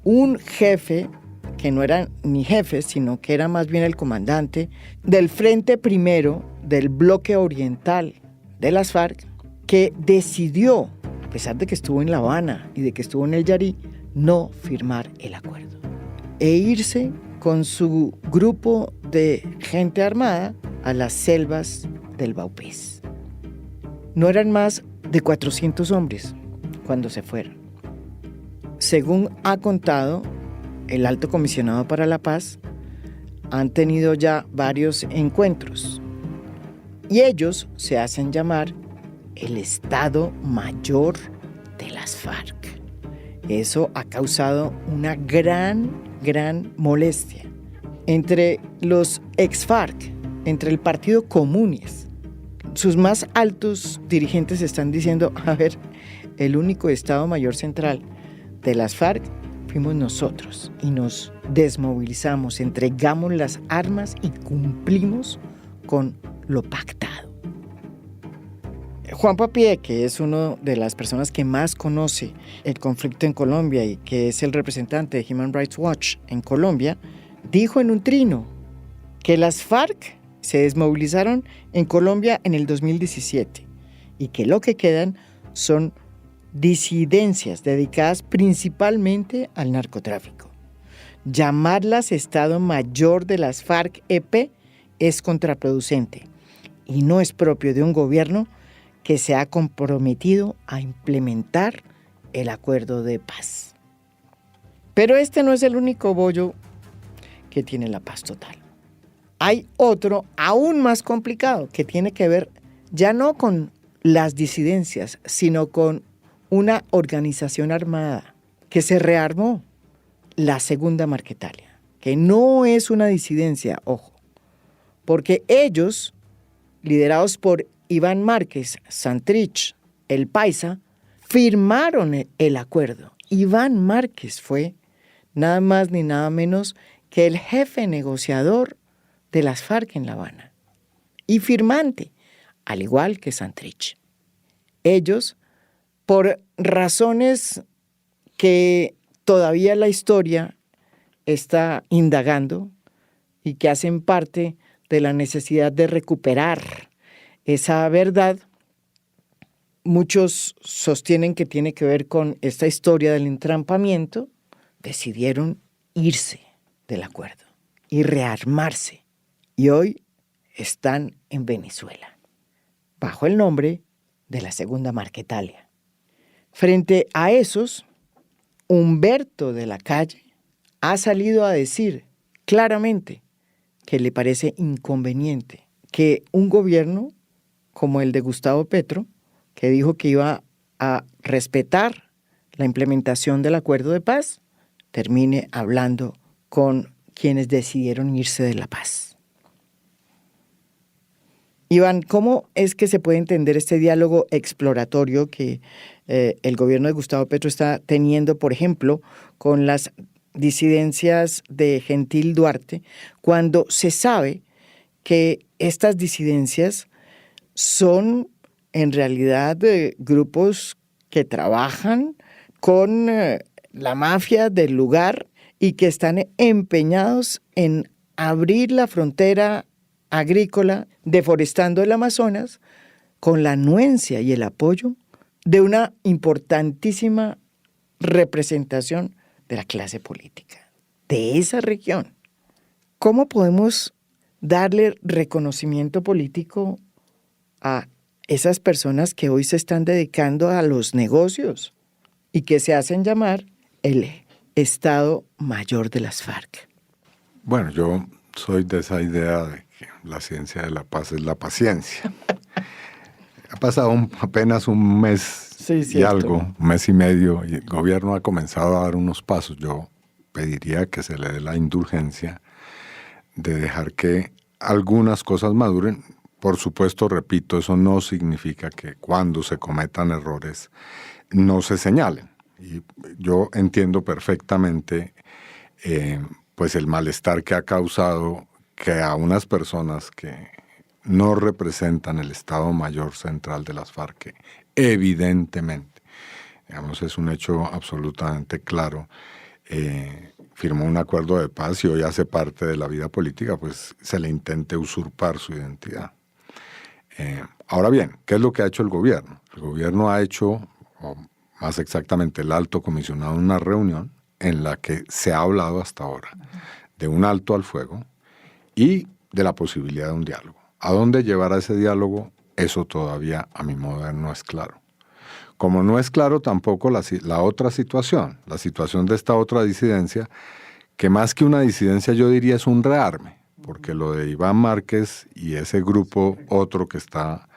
un jefe que no era ni jefe, sino que era más bien el comandante del Frente Primero del bloque oriental de las FARC, que decidió, a pesar de que estuvo en La Habana y de que estuvo en el Yarí, no firmar el acuerdo e irse con su grupo de gente armada a las selvas del Baupés. No eran más de 400 hombres cuando se fueron. Según ha contado el Alto Comisionado para la Paz, han tenido ya varios encuentros y ellos se hacen llamar el Estado Mayor de las FARC. Eso ha causado una gran molestia entre los ex-FARC, entre el Partido Comunes. Sus más altos dirigentes están diciendo, a ver, el único Estado Mayor Central de las FARC fuimos nosotros y nos desmovilizamos, entregamos las armas y cumplimos con lo pactado. Juan Papié, que es una de las personas que más conoce el conflicto en Colombia y que es el representante de Human Rights Watch en Colombia, dijo en un trino que las FARC se desmovilizaron en Colombia en el 2017 y que lo que quedan son disidencias dedicadas principalmente al narcotráfico. Llamarlas Estado Mayor de las FARC-EP es contraproducente y no es propio de un gobierno que se ha comprometido a implementar el acuerdo de paz. Pero este no es el único bollo que tiene la paz total. Hay otro aún más complicado que tiene que ver ya no con las disidencias, sino con una organización armada que se rearmó, la Segunda Marquetalia, que no es una disidencia, ojo, porque ellos, liderados por Iván Márquez Santrich, el Paisa, firmaron el acuerdo. Iván Márquez fue nada más ni nada menos que el jefe negociador de las FARC en La Habana y firmante, al igual que Santrich. Ellos, por razones que todavía la historia está indagando y que hacen parte de la necesidad de recuperar esa verdad, muchos sostienen que tiene que ver con esta historia del entrampamiento, decidieron irse del acuerdo y rearmarse. Y hoy están en Venezuela, bajo el nombre de la Segunda Marquetalia. Frente a esos, Humberto de la Calle ha salido a decir claramente que le parece inconveniente que un gobierno como el de Gustavo Petro, que dijo que iba a respetar la implementación del acuerdo de paz, termine hablando con quienes decidieron irse de la paz. Iván, ¿cómo es que se puede entender este diálogo exploratorio que el gobierno de Gustavo Petro está teniendo, por ejemplo, con las disidencias de Gentil Duarte, cuando se sabe que estas disidencias son en realidad grupos que trabajan con la mafia del lugar y que están empeñados en abrir la frontera agrícola, deforestando el Amazonas, con la anuencia y el apoyo de una importantísima representación de la clase política de esa región? ¿Cómo podemos darle reconocimiento político a esas personas que hoy se están dedicando a los negocios y que se hacen llamar el Estado Mayor de las FARC? Bueno, yo soy de esa idea de que la ciencia de la paz es la paciencia. Ha pasado apenas un mes y algo, un mes y medio, y el gobierno ha comenzado a dar unos pasos. Yo pediría que se le dé la indulgencia de dejar que algunas cosas maduren. Por supuesto, repito, eso no significa que cuando se cometan errores no se señalen. Y yo entiendo perfectamente pues el malestar que ha causado que a unas personas que no representan el Estado Mayor Central de las FARC, evidentemente, digamos, es un hecho absolutamente claro, firmó un acuerdo de paz y hoy hace parte de la vida política, pues se le intente usurpar su identidad. Ahora bien, ¿qué es lo que ha hecho el gobierno? El gobierno ha hecho, o más exactamente el alto comisionado, una reunión en la que se ha hablado hasta ahora de un alto al fuego y de la posibilidad de un diálogo. ¿A dónde llevará ese diálogo? Eso todavía, a mi modo de ver, no es claro. Como no es claro tampoco la otra situación, la situación de esta otra disidencia, que más que una disidencia yo diría es un rearme, porque lo de Iván Márquez y ese grupo otro que está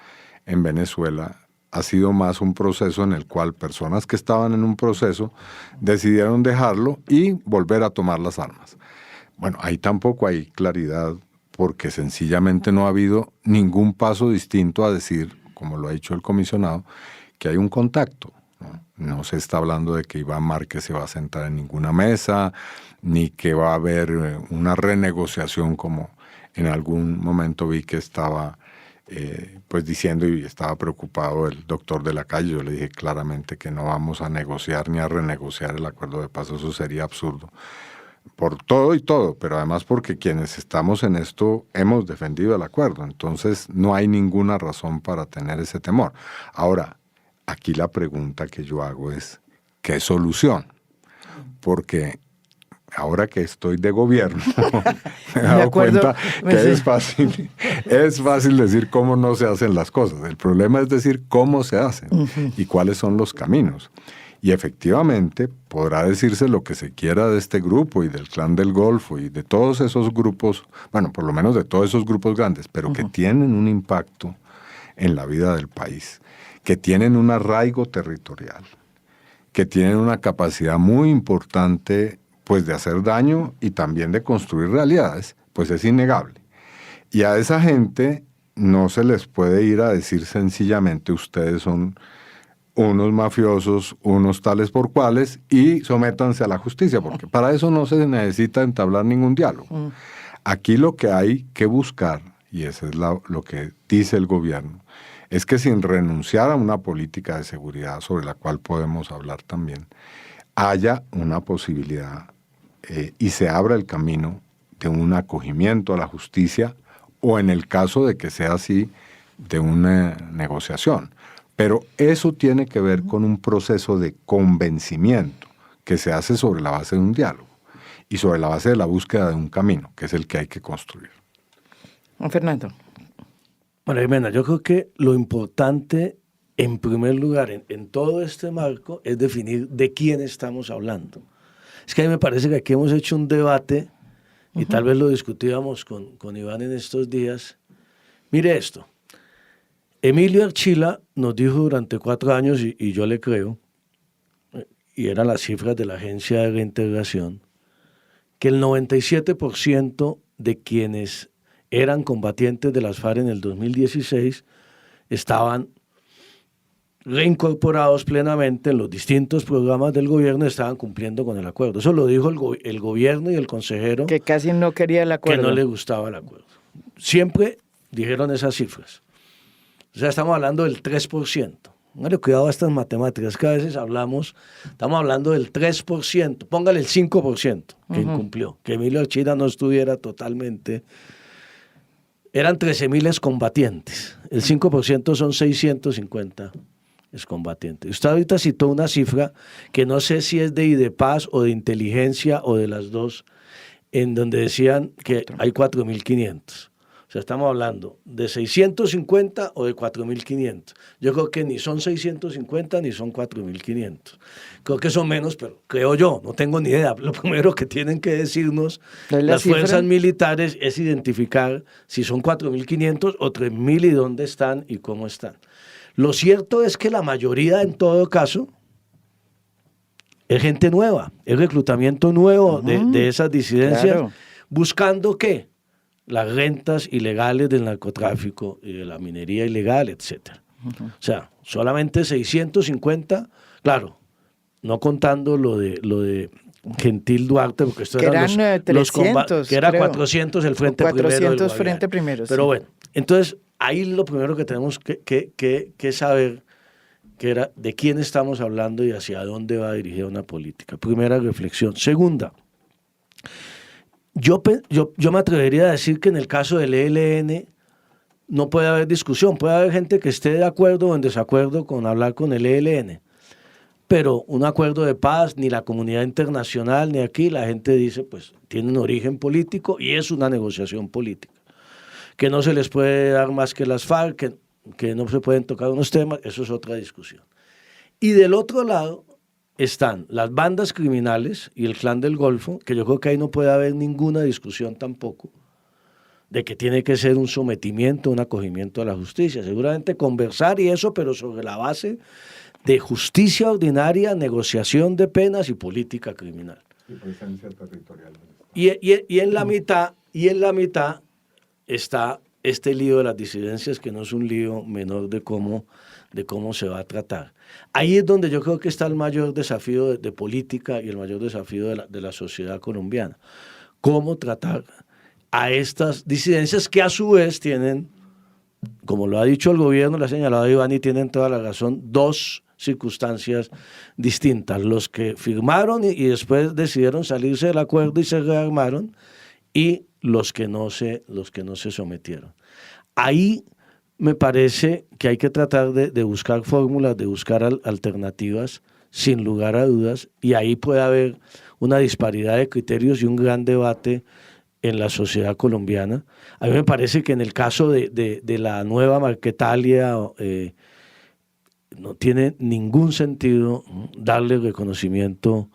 en Venezuela ha sido más un proceso en el cual personas que estaban en un proceso decidieron dejarlo y volver a tomar las armas. Bueno, ahí tampoco hay claridad porque sencillamente no ha habido ningún paso distinto a decir, como lo ha dicho el comisionado, que hay un contacto. No se está hablando de que Iván Márquez se va a sentar en ninguna mesa, ni que va a haber una renegociación como en algún momento vi que estaba pues diciendo y estaba preocupado el doctor de la Calle. Yo le dije claramente que no vamos a negociar ni a renegociar el acuerdo de paz, eso sería absurdo. Por todo y todo, pero además porque quienes estamos en esto hemos defendido el acuerdo, entonces no hay ninguna razón para tener ese temor. Ahora, aquí la pregunta que yo hago es, ¿qué solución? Porque ahora que estoy de gobierno, me he dado cuenta que es fácil decir cómo no se hacen las cosas. El problema es decir cómo se hacen y cuáles son los caminos. Y efectivamente podrá decirse lo que se quiera de este grupo y del Clan del Golfo y de todos esos grupos, bueno, por lo menos de todos esos grupos grandes, pero que tienen un impacto en la vida del país, que tienen un arraigo territorial, que tienen una capacidad muy importante pues de hacer daño y también de construir realidades, pues es innegable. Y a esa gente no se les puede ir a decir sencillamente ustedes son unos mafiosos, unos tales por cuales y sométanse a la justicia, porque para eso no se necesita entablar ningún diálogo. Aquí lo que hay que buscar, y eso es lo que dice el gobierno, es que sin renunciar a una política de seguridad sobre la cual podemos hablar también, haya una posibilidad y se abra el camino de un acogimiento a la justicia o en el caso de que sea así, de una negociación. Pero eso tiene que ver con un proceso de convencimiento que se hace sobre la base de un diálogo y sobre la base de la búsqueda de un camino, que es el que hay que construir. Juan Fernando. Bueno, Jimena, yo creo que lo importante, en primer lugar, en todo este marco, es definir de quién estamos hablando. Es que a mí me parece que aquí hemos hecho un debate, y tal vez lo discutíamos con Iván en estos días. Mire esto. Emilio Archila nos dijo durante 4 años, y yo le creo, y eran las cifras de la Agencia de Reintegración, que el 97% de quienes eran combatientes de las FARC en el 2016 estaban reincorporados plenamente en los distintos programas del gobierno, estaban cumpliendo con el acuerdo. Eso lo dijo el gobierno y el consejero. Que casi no quería el acuerdo. Que no le gustaba el acuerdo. Siempre dijeron esas cifras. O sea, estamos hablando del 3%. Póngale cuidado a estas matemáticas, que a veces estamos hablando del 3%, póngale el 5% que incumplió, que Emilio Archila no estuviera totalmente. Eran 13.000 excombatientes, el 5% son 650 excombatientes. Usted ahorita citó una cifra que no sé si es de IDEPAS o de inteligencia o de las dos, en donde decían que hay 4.500. O sea, estamos hablando de 650 o de 4.500. Yo creo que ni son 650 ni son 4.500. Creo que son menos, pero creo yo, no tengo ni idea. Lo primero que tienen que decirnos las fuerzas militares es identificar si son 4.500 o 3.000 y dónde están y cómo están. Lo cierto es que la mayoría, en todo caso, es gente nueva, es reclutamiento nuevo de esas disidencias, claro. ¿Buscando qué? Las rentas ilegales del narcotráfico y de la minería ilegal, etc. O sea, solamente 650, claro, no contando lo de Gentil Duarte, porque esto eran los 300, que era creo. 400 el frente 400 primero. 400 frente primero, pero sí. Bueno, entonces ahí lo primero que tenemos que saber que era de quién estamos hablando y hacia dónde va dirigida una política. Primera reflexión. Segunda, yo me atrevería a decir que en el caso del ELN no puede haber discusión, puede haber gente que esté de acuerdo o en desacuerdo con hablar con el ELN, pero un acuerdo de paz, ni la comunidad internacional, ni aquí, la gente dice, pues tienen origen político y es una negociación política, que no se les puede dar más que las FARC, que no se pueden tocar unos temas, eso es otra discusión. Y del otro lado están las bandas criminales y el Clan del Golfo, que yo creo que ahí no puede haber ninguna discusión tampoco, de que tiene que ser un sometimiento, un acogimiento a la justicia. Seguramente conversar y eso, pero sobre la base de justicia ordinaria, negociación de penas y política criminal. Y presencia territorial. Y en la mitad está este lío de las disidencias, que no es un lío menor de cómo se va a tratar. Ahí es donde yo creo que está el mayor desafío de política y el mayor desafío de la sociedad colombiana. Cómo tratar a estas disidencias que a su vez tienen, como lo ha dicho el gobierno, lo ha señalado Iván y tienen toda la razón, dos circunstancias distintas. Los que firmaron y después decidieron salirse del acuerdo y se rearmaron, y los que no se sometieron. Ahí me parece que hay que tratar de buscar fórmulas, de buscar alternativas, sin lugar a dudas, y ahí puede haber una disparidad de criterios y un gran debate en la sociedad colombiana. A mí me parece que en el caso de la nueva Marquetalia no tiene ningún sentido darle reconocimiento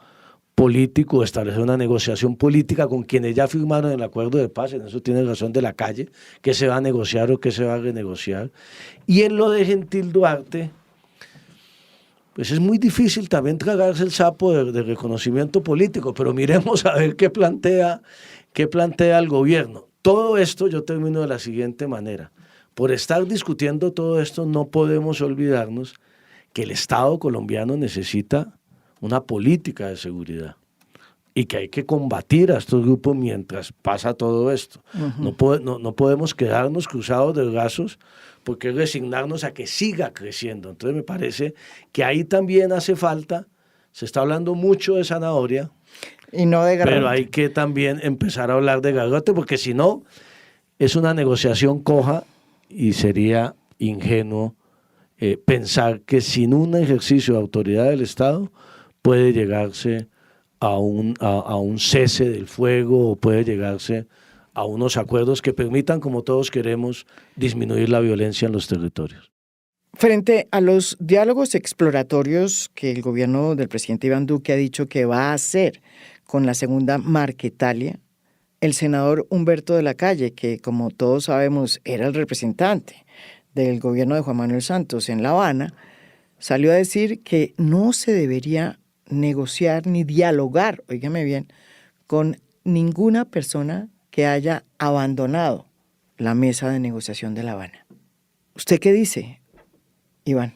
político, establecer una negociación política con quienes ya firmaron el acuerdo de paz. En eso tiene razón De la Calle, qué se va a negociar o qué se va a renegociar. Y en lo de Gentil Duarte, pues es muy difícil también tragarse el sapo de reconocimiento político, pero miremos a ver qué plantea el gobierno. Todo esto yo termino de la siguiente manera. Por estar discutiendo todo esto, no podemos olvidarnos que el Estado colombiano necesita una política de seguridad y que hay que combatir a estos grupos mientras pasa todo esto. No podemos quedarnos cruzados de brazos, porque resignarnos a que siga creciendo. Entonces me parece que ahí también hace falta, se está hablando mucho de zanahoria, y no de garrote. Pero hay que también empezar a hablar de garrote, porque si no, es una negociación coja y sería ingenuo pensar que sin un ejercicio de autoridad del Estado puede llegarse a un cese del fuego o puede llegarse a unos acuerdos que permitan, como todos queremos, disminuir la violencia en los territorios. Frente a los diálogos exploratorios que el gobierno del presidente Iván Duque ha dicho que va a hacer con la segunda Marquetalia, el senador Humberto de la Calle, que como todos sabemos era el representante del gobierno de Juan Manuel Santos en La Habana, salió a decir que no se debería negociar ni dialogar, óigame bien, con ninguna persona que haya abandonado la mesa de negociación de La Habana. ¿Usted qué dice, Iván?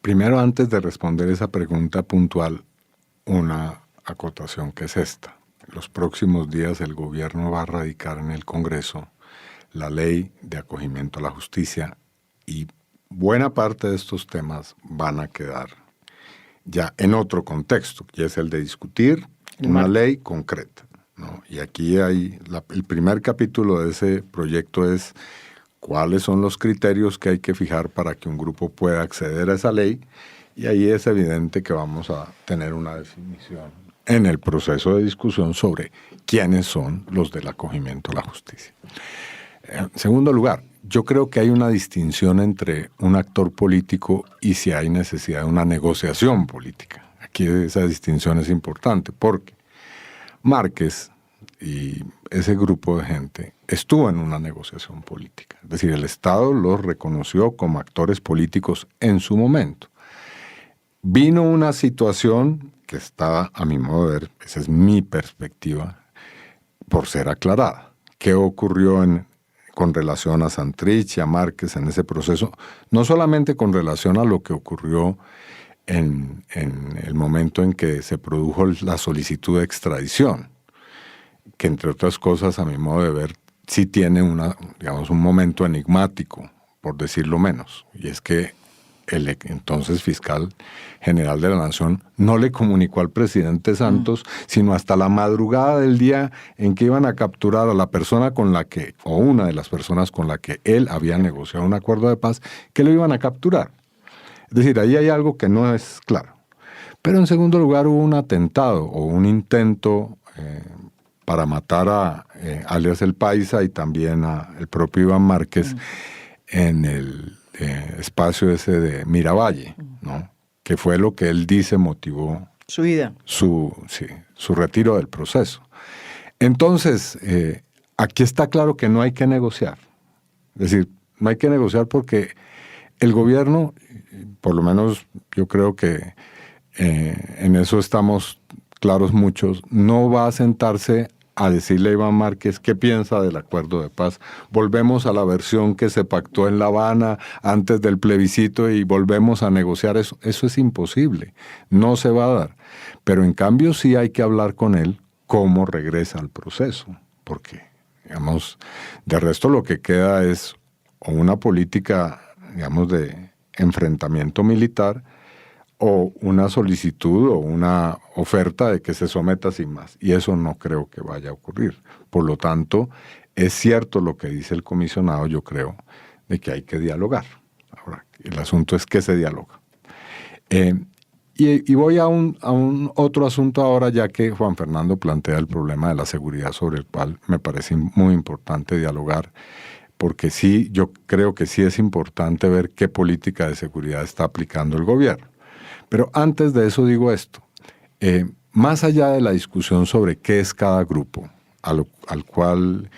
Primero, antes de responder esa pregunta puntual, una acotación que es esta. En los próximos días el gobierno va a radicar en el Congreso la ley de acogimiento a la justicia y buena parte de estos temas van a quedar ya en otro contexto, que es el de discutir una ley concreta, ¿no? Y aquí hay el primer capítulo de ese proyecto es cuáles son los criterios que hay que fijar para que un grupo pueda acceder a esa ley, y ahí es evidente que vamos a tener una definición en el proceso de discusión sobre quiénes son los del acogimiento a la justicia. En segundo lugar, yo creo que hay una distinción entre un actor político y si hay necesidad de una negociación política. Aquí esa distinción es importante porque Márquez y ese grupo de gente estuvo en una negociación política. Es decir, el Estado los reconoció como actores políticos en su momento. Vino una situación que está, a mi modo de ver, esa es mi perspectiva, por ser aclarada. ¿Qué ocurrió con relación a Santrich y a Márquez en ese proceso? No solamente con relación a lo que ocurrió en el momento en que se produjo la solicitud de extradición, que entre otras cosas, a mi modo de ver, sí tiene un momento enigmático, por decirlo menos, y es que el entonces fiscal general de la Nación no le comunicó al presidente Santos, sino hasta la madrugada del día en que iban a capturar a la persona con la que, o una de las personas con la que él había negociado un acuerdo de paz, que lo iban a capturar. Es decir, ahí hay algo que no es claro. Pero en segundo lugar hubo un atentado o un intento para matar a alias El Paisa y también al propio Iván Márquez en el espacio ese de Miravalle, ¿no? Que fue lo que él dice motivó su vida, su retiro del proceso. Entonces, aquí está claro que no hay que negociar. Es decir, no hay que negociar porque el gobierno, por lo menos yo creo que en eso estamos claros muchos, no va a sentarse a decirle a Iván Márquez qué piensa del acuerdo de paz. Volvemos a la versión que se pactó en La Habana antes del plebiscito y volvemos a negociar eso. Eso es imposible, no se va a dar. Pero en cambio sí hay que hablar con él cómo regresa al proceso, porque, digamos, de resto lo que queda es o una política, digamos, de enfrentamiento militar o una solicitud o una oferta de que se someta sin más. Y eso no creo que vaya a ocurrir. Por lo tanto, es cierto lo que dice el comisionado, yo creo, de que hay que dialogar. Ahora, el asunto es que se dialoga. Y voy a un otro asunto ahora, ya que Juan Fernando plantea el problema de la seguridad, sobre el cual me parece muy importante dialogar, porque sí, yo creo que sí es importante ver qué política de seguridad está aplicando el gobierno. Pero antes de eso digo esto, más allá de la discusión sobre qué es cada grupo, al cual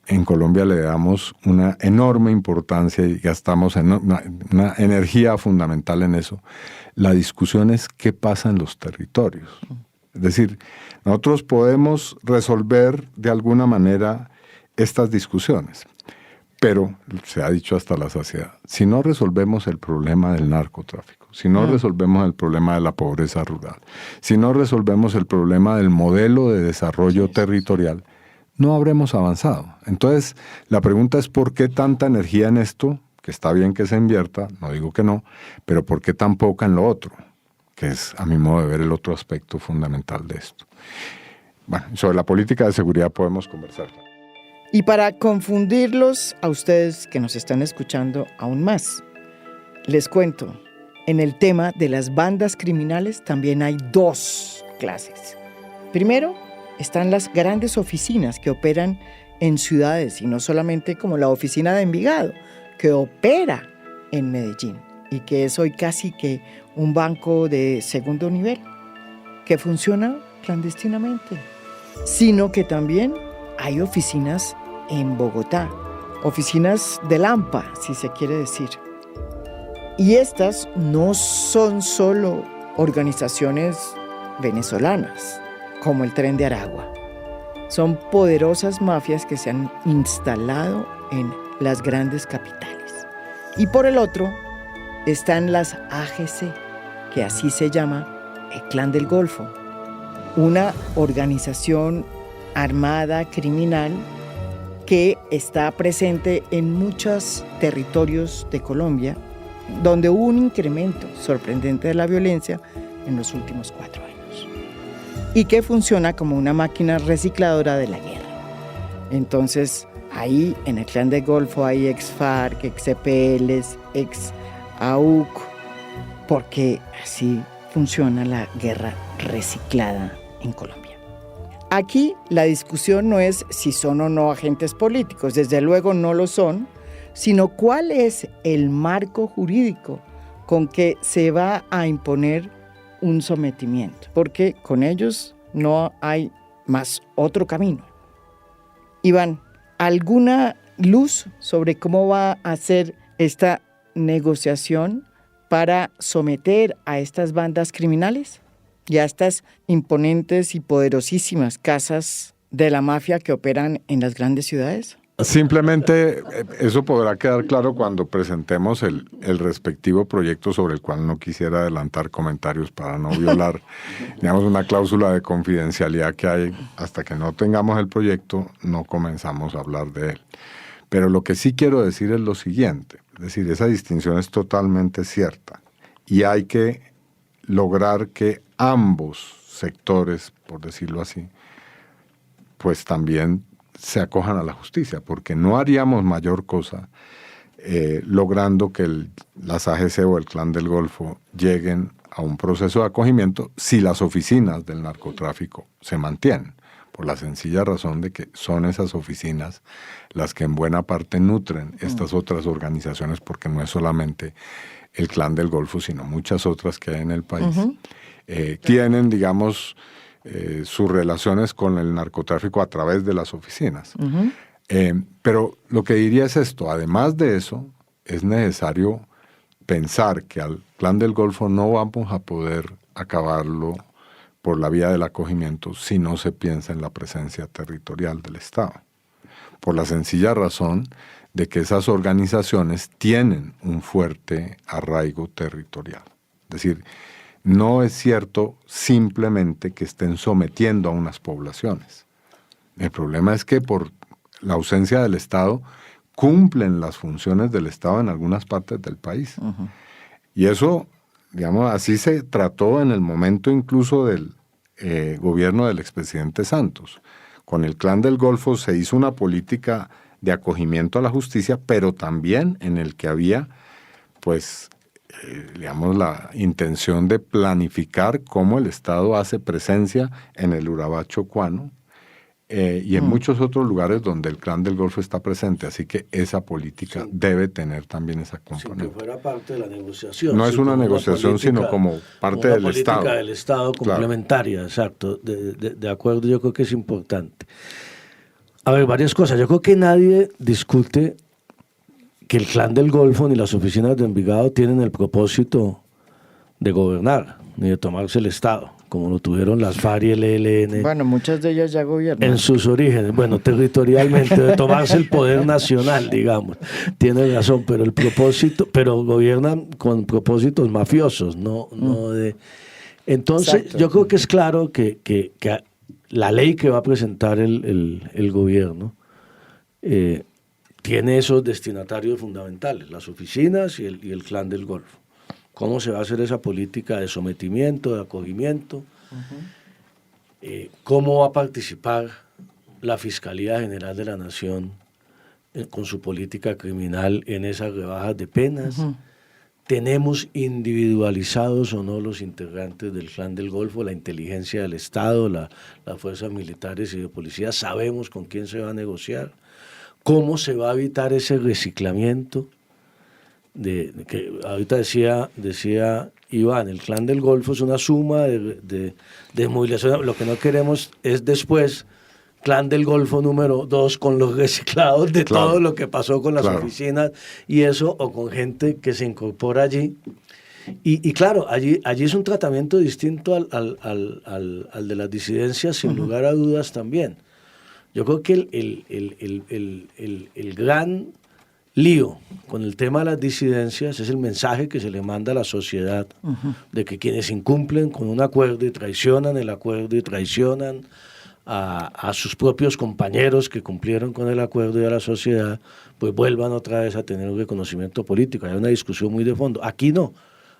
en Colombia le damos una enorme importancia y gastamos una energía fundamental en eso, la discusión es qué pasa en los territorios. Es decir, nosotros podemos resolver de alguna manera estas discusiones, pero se ha dicho hasta la saciedad, si no resolvemos el problema del narcotráfico, si no resolvemos el problema de la pobreza rural, si no resolvemos el problema del modelo de desarrollo territorial, no habremos avanzado. Entonces, la pregunta es ¿por qué tanta energía en esto? Que está bien que se invierta, no digo que no, pero ¿por qué tan poca en lo otro? Que es, a mi modo de ver, el otro aspecto fundamental de esto. Bueno, sobre la política de seguridad podemos conversar. Y para confundirlos a ustedes que nos están escuchando aún más, les cuento, en el tema de las bandas criminales también hay dos clases. Primero, están las grandes oficinas que operan en ciudades y no solamente como la oficina de Envigado, que opera en Medellín y que es hoy casi que un banco de segundo nivel, que funciona clandestinamente, sino que también hay oficinas en Bogotá, oficinas de Lampa, si se quiere decir. Y estas no son solo organizaciones venezolanas, como el Tren de Aragua. Son poderosas mafias que se han instalado en las grandes capitales. Y por el otro están las AGC, que así se llama el Clan del Golfo, una organización armada criminal que está presente en muchos territorios de Colombia, donde hubo un incremento sorprendente de la violencia en los últimos 4 años, y que funciona como una máquina recicladora de la guerra. Entonces, ahí en el Clan del Golfo hay ex-FARC, ex-EPLs, ex-AUC, porque así funciona la guerra reciclada en Colombia. Aquí la discusión no es si son o no agentes políticos, desde luego no lo son, sino cuál es el marco jurídico con que se va a imponer un sometimiento, porque con ellos no hay más otro camino. Iván, ¿alguna luz sobre cómo va a ser esta negociación para someter a estas bandas criminales y a estas imponentes y poderosísimas casas de la mafia que operan en las grandes ciudades? Simplemente eso podrá quedar claro cuando presentemos el respectivo proyecto, sobre el cual no quisiera adelantar comentarios para no violar, digamos, una cláusula de confidencialidad que hay. Hasta que no tengamos el proyecto, no comenzamos a hablar de él. Pero lo que sí quiero decir es lo siguiente, es decir, esa distinción es totalmente cierta y hay que lograr que ambos sectores, por decirlo así, pues también se acojan a la justicia, porque no haríamos mayor cosa logrando que las AGC o el Clan del Golfo lleguen a un proceso de acogimiento si las oficinas del narcotráfico se mantienen, por la sencilla razón de que son esas oficinas las que en buena parte nutren estas otras organizaciones, porque no es solamente el Clan del Golfo, sino muchas otras que hay en el país. Tienen, digamos, sus relaciones con el narcotráfico a través de las oficinas. Pero lo que diría es esto: además de eso, es necesario pensar que al Clan del Golfo no vamos a poder acabarlo por la vía del acogimiento si no se piensa en la presencia territorial del Estado. Por la sencilla razón de que esas organizaciones tienen un fuerte arraigo territorial. Es decir, no es cierto simplemente que estén sometiendo a unas poblaciones. El problema es que por la ausencia del Estado cumplen las funciones del Estado en algunas partes del país. Y eso, digamos, así se trató en el momento incluso del gobierno del expresidente Santos. Con el Clan del Golfo se hizo una política de acogimiento a la justicia, pero también en el que había, pues, digamos, la intención de planificar cómo el Estado hace presencia en el Urabá chocuano y en muchos otros lugares donde el Clan del Golfo está presente. Así que esa política debe tener también esa componente. Sin que fuera parte de la negociación. No es una negociación, política, sino como parte del Estado. Una política del Estado complementaria, claro. Exacto. De acuerdo, yo creo que es importante. A ver, varias cosas. Yo creo que nadie discute que el Clan del Golfo ni las oficinas de Envigado tienen el propósito de gobernar, ni de tomarse el Estado, como lo tuvieron las FARC y el ELN. Bueno, muchas de ellas ya gobiernan. En sus orígenes, bueno, territorialmente, de tomarse el poder nacional, digamos. Tiene razón, pero el propósito, pero gobiernan con propósitos mafiosos, no de... Entonces, exacto. Yo creo que es claro que la ley que va a presentar el gobierno tiene esos destinatarios fundamentales, las oficinas y el Clan del Golfo. ¿Cómo se va a hacer esa política de sometimiento, de acogimiento? ¿Cómo va a participar la Fiscalía General de la Nación con su política criminal en esas rebajas de penas? ¿Tenemos individualizados o no los integrantes del Clan del Golfo, la inteligencia del Estado, las fuerzas militares y de policía? ¿Sabemos con quién se va a negociar? ¿Cómo se va a evitar ese reciclamiento? Que ahorita decía Iván, el Clan del Golfo es una suma de movilización. Lo que no queremos es después Clan del Golfo número 2 con los reciclados de todo lo que pasó con las oficinas y eso, o con gente que se incorpora allí Y claro, allí es un tratamiento distinto al de las disidencias, sin lugar a dudas también. Yo creo que el gran lío con el tema de las disidencias es el mensaje que se le manda a la sociedad de que quienes incumplen con un acuerdo y traicionan el acuerdo y traicionan a sus propios compañeros que cumplieron con el acuerdo y a la sociedad, pues vuelvan otra vez a tener un reconocimiento político. Hay una discusión muy de fondo. Aquí no.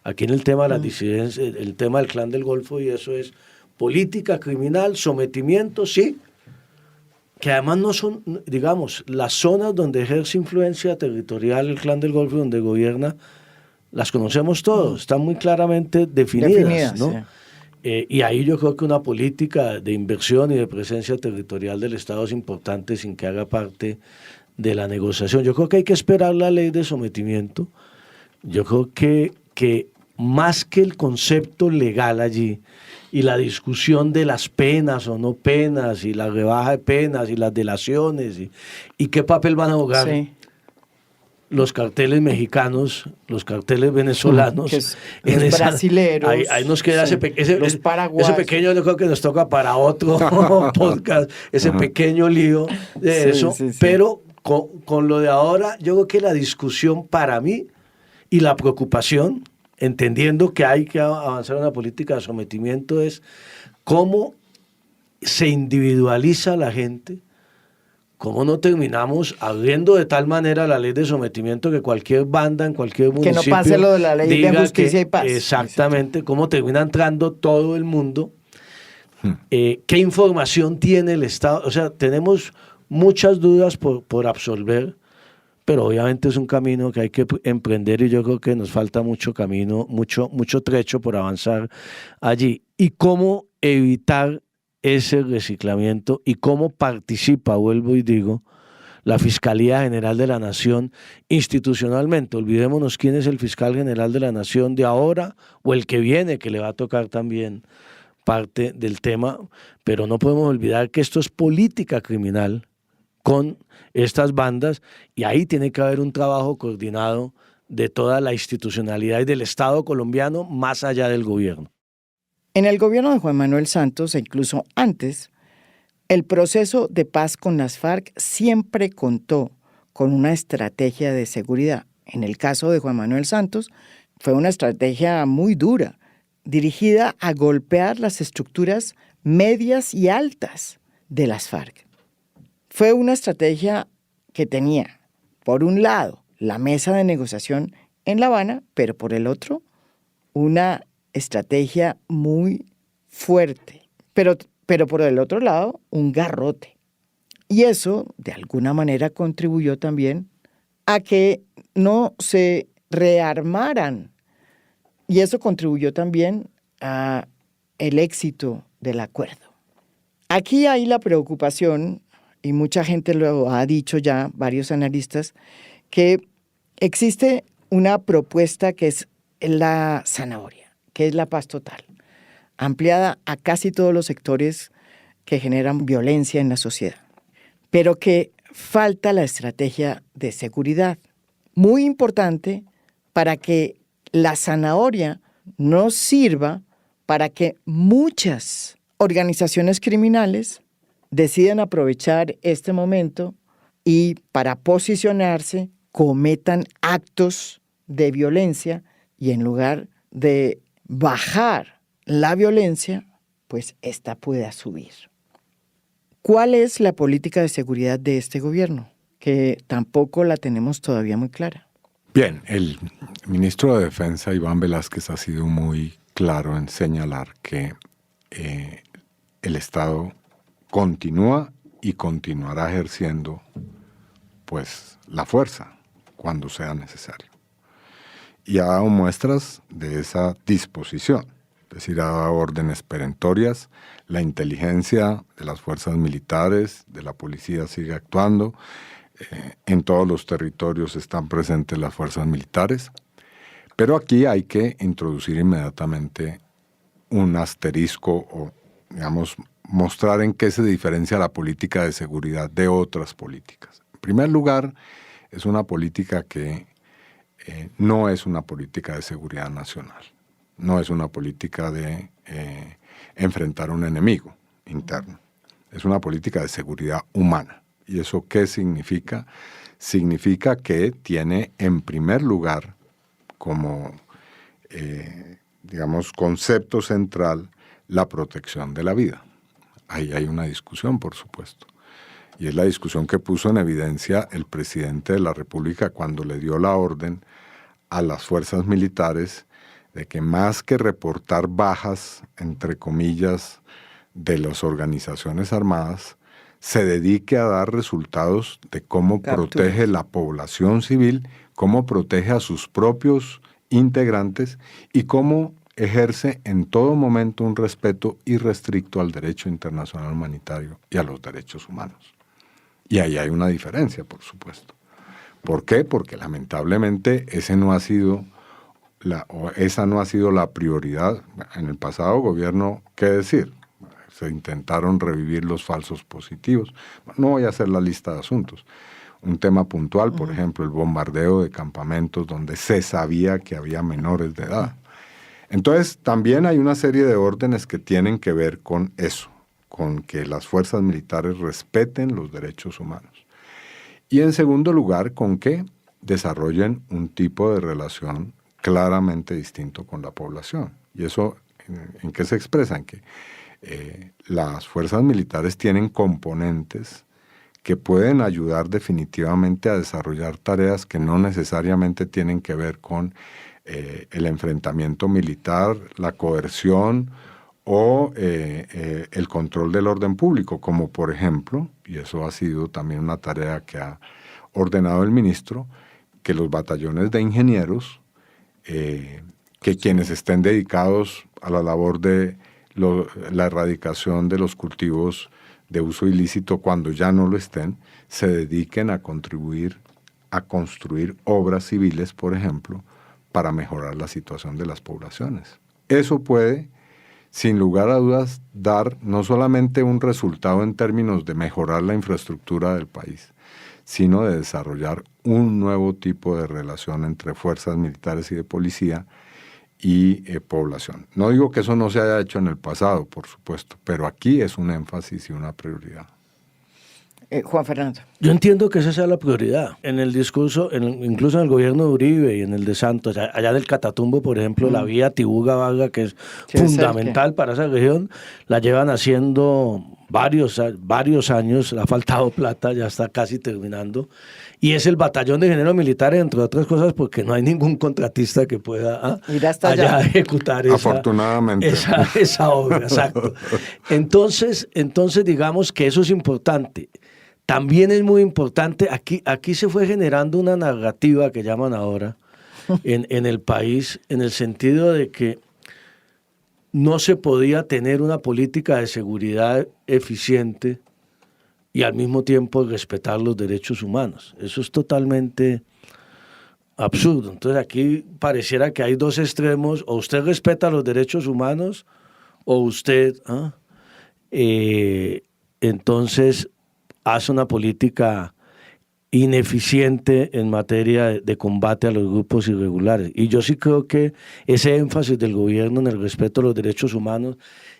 Aquí en el tema de las disidencias, el tema del Clan del Golfo, y eso es política criminal, sometimiento, sí, que además no son, digamos, las zonas donde ejerce influencia territorial el Clan del Golfo, donde gobierna, las conocemos todos, están muy claramente definidas, ¿no? Sí. Y ahí yo creo que una política de inversión y de presencia territorial del Estado es importante sin que haga parte de la negociación. Yo creo que hay que esperar la ley de sometimiento. Yo creo que más que el concepto legal allí y la discusión de las penas o no penas y la rebaja de penas y las delaciones y qué papel van a jugar los carteles mexicanos, los carteles venezolanos, los brasileros, ahí nos queda los paraguayos. Ese pequeño, yo creo que nos toca para otro podcast, ese pequeño lío de eso, pero con lo de ahora, yo creo que la discusión para mí y la preocupación, entendiendo que hay que avanzar en una política de sometimiento, es cómo se individualiza la gente, cómo no terminamos abriendo de tal manera la ley de sometimiento que cualquier banda en cualquier municipio que no pase lo de la ley de justicia y paz. Exactamente, cómo termina entrando todo el mundo. ¿Qué información tiene el Estado? O sea, tenemos muchas dudas por absolver, pero obviamente es un camino que hay que emprender y yo creo que nos falta mucho camino, mucho trecho por avanzar allí. ¿Y cómo evitar ese reciclamiento y cómo participa, vuelvo y digo, la Fiscalía General de la Nación institucionalmente? Olvidémonos quién es el fiscal general de la Nación de ahora o el que viene, que le va a tocar también parte del tema, pero no podemos olvidar que esto es política criminal con estas bandas y ahí tiene que haber un trabajo coordinado de toda la institucionalidad y del Estado colombiano más allá del gobierno. En el gobierno de Juan Manuel Santos, e incluso antes, el proceso de paz con las FARC siempre contó con una estrategia de seguridad. En el caso de Juan Manuel Santos, fue una estrategia muy dura, dirigida a golpear las estructuras medias y altas de las FARC. Fue una estrategia que tenía, por un lado, la mesa de negociación en La Habana, pero por el otro, una estrategia muy fuerte, pero por el otro lado, un garrote. Y eso, de alguna manera, contribuyó también a que no se rearmaran. Y eso contribuyó también a el éxito del acuerdo. Aquí hay la preocupación, y mucha gente lo ha dicho ya, varios analistas, que existe una propuesta que es la zanahoria, que es la paz total, ampliada a casi todos los sectores que generan violencia en la sociedad, pero que falta la estrategia de seguridad, muy importante para que la zanahoria no sirva para que muchas organizaciones criminales deciden aprovechar este momento y para posicionarse cometan actos de violencia y en lugar de bajar la violencia, pues esta pueda subir. ¿Cuál es la política de seguridad de este gobierno? Que tampoco la tenemos todavía muy clara. Bien, el ministro de Defensa, Iván Velázquez, ha sido muy claro en señalar que el Estado continúa y continuará ejerciendo pues la fuerza cuando sea necesario. Y ha dado muestras de esa disposición, es decir, ha dado órdenes perentorias, la inteligencia de las fuerzas militares, de la policía sigue actuando, en todos los territorios están presentes las fuerzas militares, pero aquí hay que introducir inmediatamente un asterisco o, digamos, mostrar en qué se diferencia la política de seguridad de otras políticas. En primer lugar, es una política que no es una política de seguridad nacional, no es una política de enfrentar a un enemigo interno, es una política de seguridad humana. ¿Y eso qué significa? Significa que tiene en primer lugar como, digamos, concepto central la protección de la vida. Ahí hay una discusión, por supuesto. Y es la discusión que puso en evidencia el presidente de la República cuando le dio la orden a las fuerzas militares de que más que reportar bajas, entre comillas, de las organizaciones armadas, se dedique a dar resultados de cómo protege la población civil, cómo protege a sus propios integrantes y cómo ejerce en todo momento un respeto irrestricto al derecho internacional humanitario y a los derechos humanos. Y ahí hay una diferencia, por supuesto. ¿Por qué? Porque lamentablemente esa no ha sido la prioridad. En el pasado gobierno, ¿qué decir? Se intentaron revivir los falsos positivos. No voy a hacer la lista de asuntos. Un tema puntual, por ejemplo, el bombardeo de campamentos donde se sabía que había menores de edad. Entonces, también hay una serie de órdenes que tienen que ver con eso, con que las fuerzas militares respeten los derechos humanos. Y en segundo lugar, con que desarrollen un tipo de relación claramente distinto con la población. ¿Y eso en qué se expresa? En que las fuerzas militares tienen componentes que pueden ayudar definitivamente a desarrollar tareas que no necesariamente tienen que ver con el enfrentamiento militar, la coerción o el control del orden público, como por ejemplo, y eso ha sido también una tarea que ha ordenado el ministro, que los batallones de ingenieros, que quienes estén dedicados a la labor de la erradicación de los cultivos de uso ilícito, cuando ya no lo estén, se dediquen a contribuir a construir obras civiles, por ejemplo, para mejorar la situación de las poblaciones. Eso puede, sin lugar a dudas, dar no solamente un resultado en términos de mejorar la infraestructura del país, sino de desarrollar un nuevo tipo de relación entre fuerzas militares y de policía y población. No digo que eso no se haya hecho en el pasado, por supuesto, pero aquí es un énfasis y una prioridad. Juan Fernando. Yo entiendo que esa sea la prioridad. En el discurso, incluso en el gobierno de Uribe y en el de Santos, allá del Catatumbo, por ejemplo, la vía Tibú-Gabaga, que es fundamental para esa región, la llevan haciendo varios años, le ha faltado plata, ya está casi terminando, y es el batallón de ingenieros militares, entre otras cosas, porque no hay ningún contratista que pueda ir hasta allá ejecutar afortunadamente esa obra, exacto. Entonces, digamos que eso es importante. También es muy importante, aquí se fue generando una narrativa que llaman ahora en el país, en el sentido de que no se podía tener una política de seguridad eficiente y al mismo tiempo respetar los derechos humanos. Eso es totalmente absurdo. Entonces aquí pareciera que hay dos extremos: o usted respeta los derechos humanos o usted entonces hace una política ineficiente en materia de combate a los grupos irregulares. Y yo sí creo que ese énfasis del gobierno en el respeto a los derechos humanos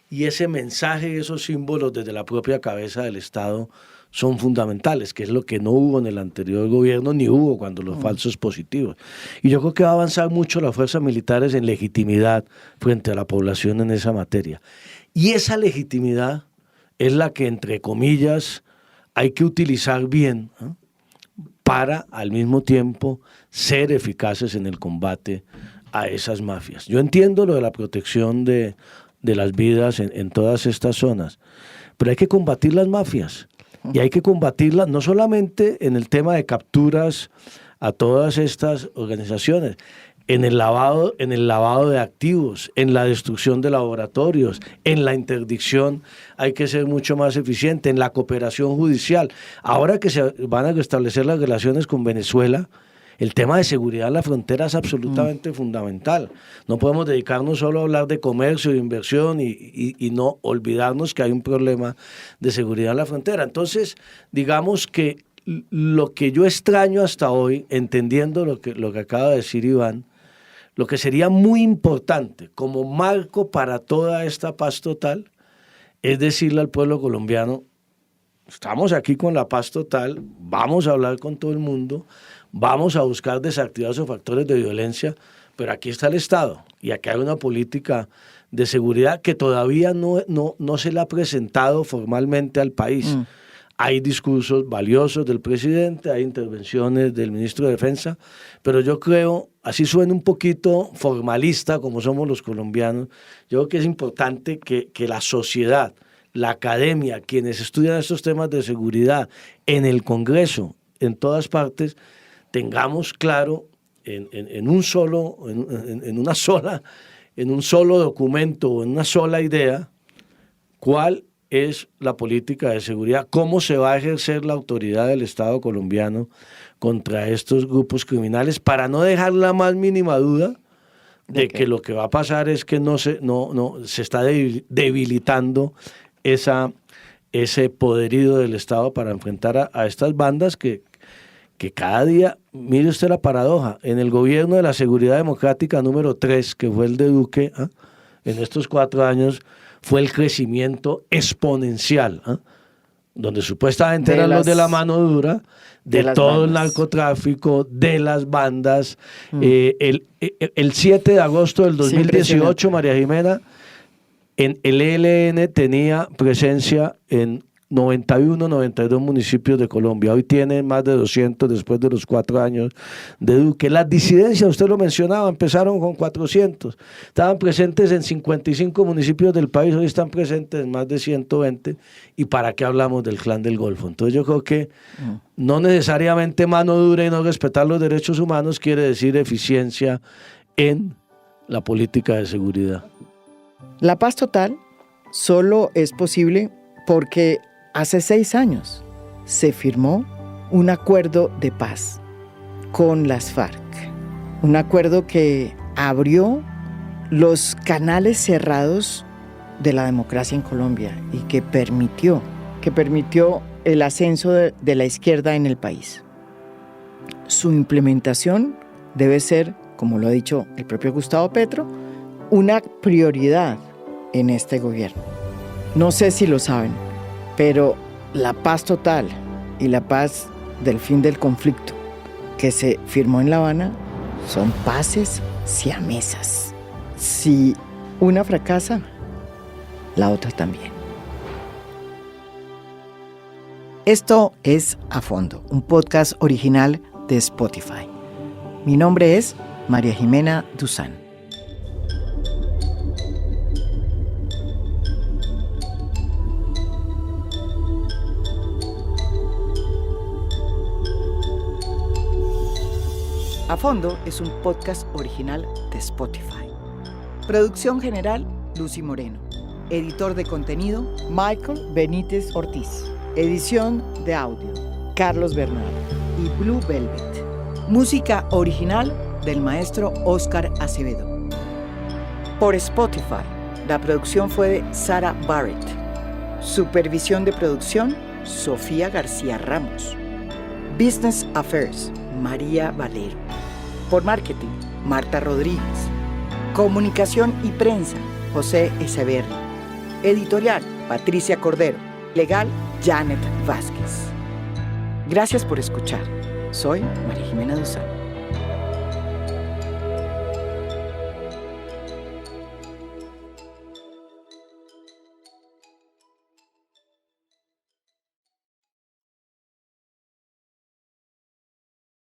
y ese mensaje y esos símbolos desde la propia cabeza del Estado son fundamentales, que es lo que no hubo en el anterior gobierno ni hubo cuando los falsos positivos. Y yo creo que va a avanzar mucho las fuerzas militares en legitimidad frente a la población en esa materia. Y esa legitimidad es la que, entre comillas, hay que utilizar bien, ¿no?, para al mismo tiempo ser eficaces en el combate a esas mafias. Yo entiendo lo de la protección de las vidas en todas estas zonas, pero hay que combatir las mafias y hay que combatirlas no solamente en el tema de capturas a todas estas organizaciones, en el lavado de activos, en la destrucción de laboratorios, en la interdicción hay que ser mucho más eficiente, en la cooperación judicial. Ahora que se van a restablecer las relaciones con Venezuela, el tema de seguridad en la frontera es absolutamente fundamental. No podemos dedicarnos solo a hablar de comercio, de inversión y no olvidarnos que hay un problema de seguridad en la frontera. Entonces, digamos que lo que yo extraño hasta hoy, entendiendo lo que acaba de decir Iván, lo que sería muy importante como marco para toda esta paz total, es decirle al pueblo colombiano, estamos aquí con la paz total, vamos a hablar con todo el mundo, vamos a buscar desactivar esos factores de violencia, pero aquí está el Estado y aquí hay una política de seguridad que todavía no se le ha presentado formalmente al país. Hay discursos valiosos del presidente, hay intervenciones del ministro de Defensa, pero yo creo, así suena un poquito formalista como somos los colombianos, yo creo que es importante que la sociedad, la academia, quienes estudian estos temas de seguridad en el Congreso, en todas partes, tengamos claro en un solo documento o en una sola idea cuál es la política de seguridad, cómo se va a ejercer la autoridad del Estado colombiano contra estos grupos criminales, para no dejar la más mínima duda de que lo que va a pasar es que se está debilitando ese poderío del Estado para enfrentar a estas bandas que cada día, mire usted la paradoja, en el gobierno de la seguridad democrática número 3, que fue el de Duque, en estos 4 años, fue el crecimiento exponencial, donde supuestamente eran los de la mano dura, de todo el narcotráfico, de las bandas. El 7 de agosto del 2018, María Jimena, el ELN tenía presencia en 91, 92 municipios de Colombia. Hoy tiene más de 200 después de los 4 años de Duque. Las disidencias, usted lo mencionaba, empezaron con 400. Estaban presentes en 55 municipios del país, hoy están presentes en más de 120. ¿Y para qué hablamos del Clan del Golfo? Entonces yo creo que no necesariamente mano dura y no respetar los derechos humanos quiere decir eficiencia en la política de seguridad. La paz total solo es posible porque hace 6 años se firmó un acuerdo de paz con las FARC, un acuerdo que abrió los canales cerrados de la democracia en Colombia y que permitió el ascenso de la izquierda en el país. Su implementación debe ser, como lo ha dicho el propio Gustavo Petro, una prioridad en este gobierno. No sé si lo saben, pero la paz total y la paz del fin del conflicto que se firmó en La Habana son paces siamesas. Si una fracasa, la otra también. Esto es A Fondo, un podcast original de Spotify. Mi nombre es María Jimena Duzán. A Fondo es un podcast original de Spotify. Producción general, Lucy Moreno. Editor de contenido, Michael Benítez Ortiz. Edición de audio, Carlos Bernardo y Blue Velvet. Música original del maestro Oscar Acevedo. Por Spotify, la producción fue de Sara Barrett. Supervisión de producción, Sofía García Ramos. Business Affairs, María Valero. Por marketing, Marta Rodríguez. Comunicación y prensa, José Echeverri. Editorial, Patricia Cordero. Legal, Janet Vázquez. Gracias por escuchar. Soy María Jimena Duzán.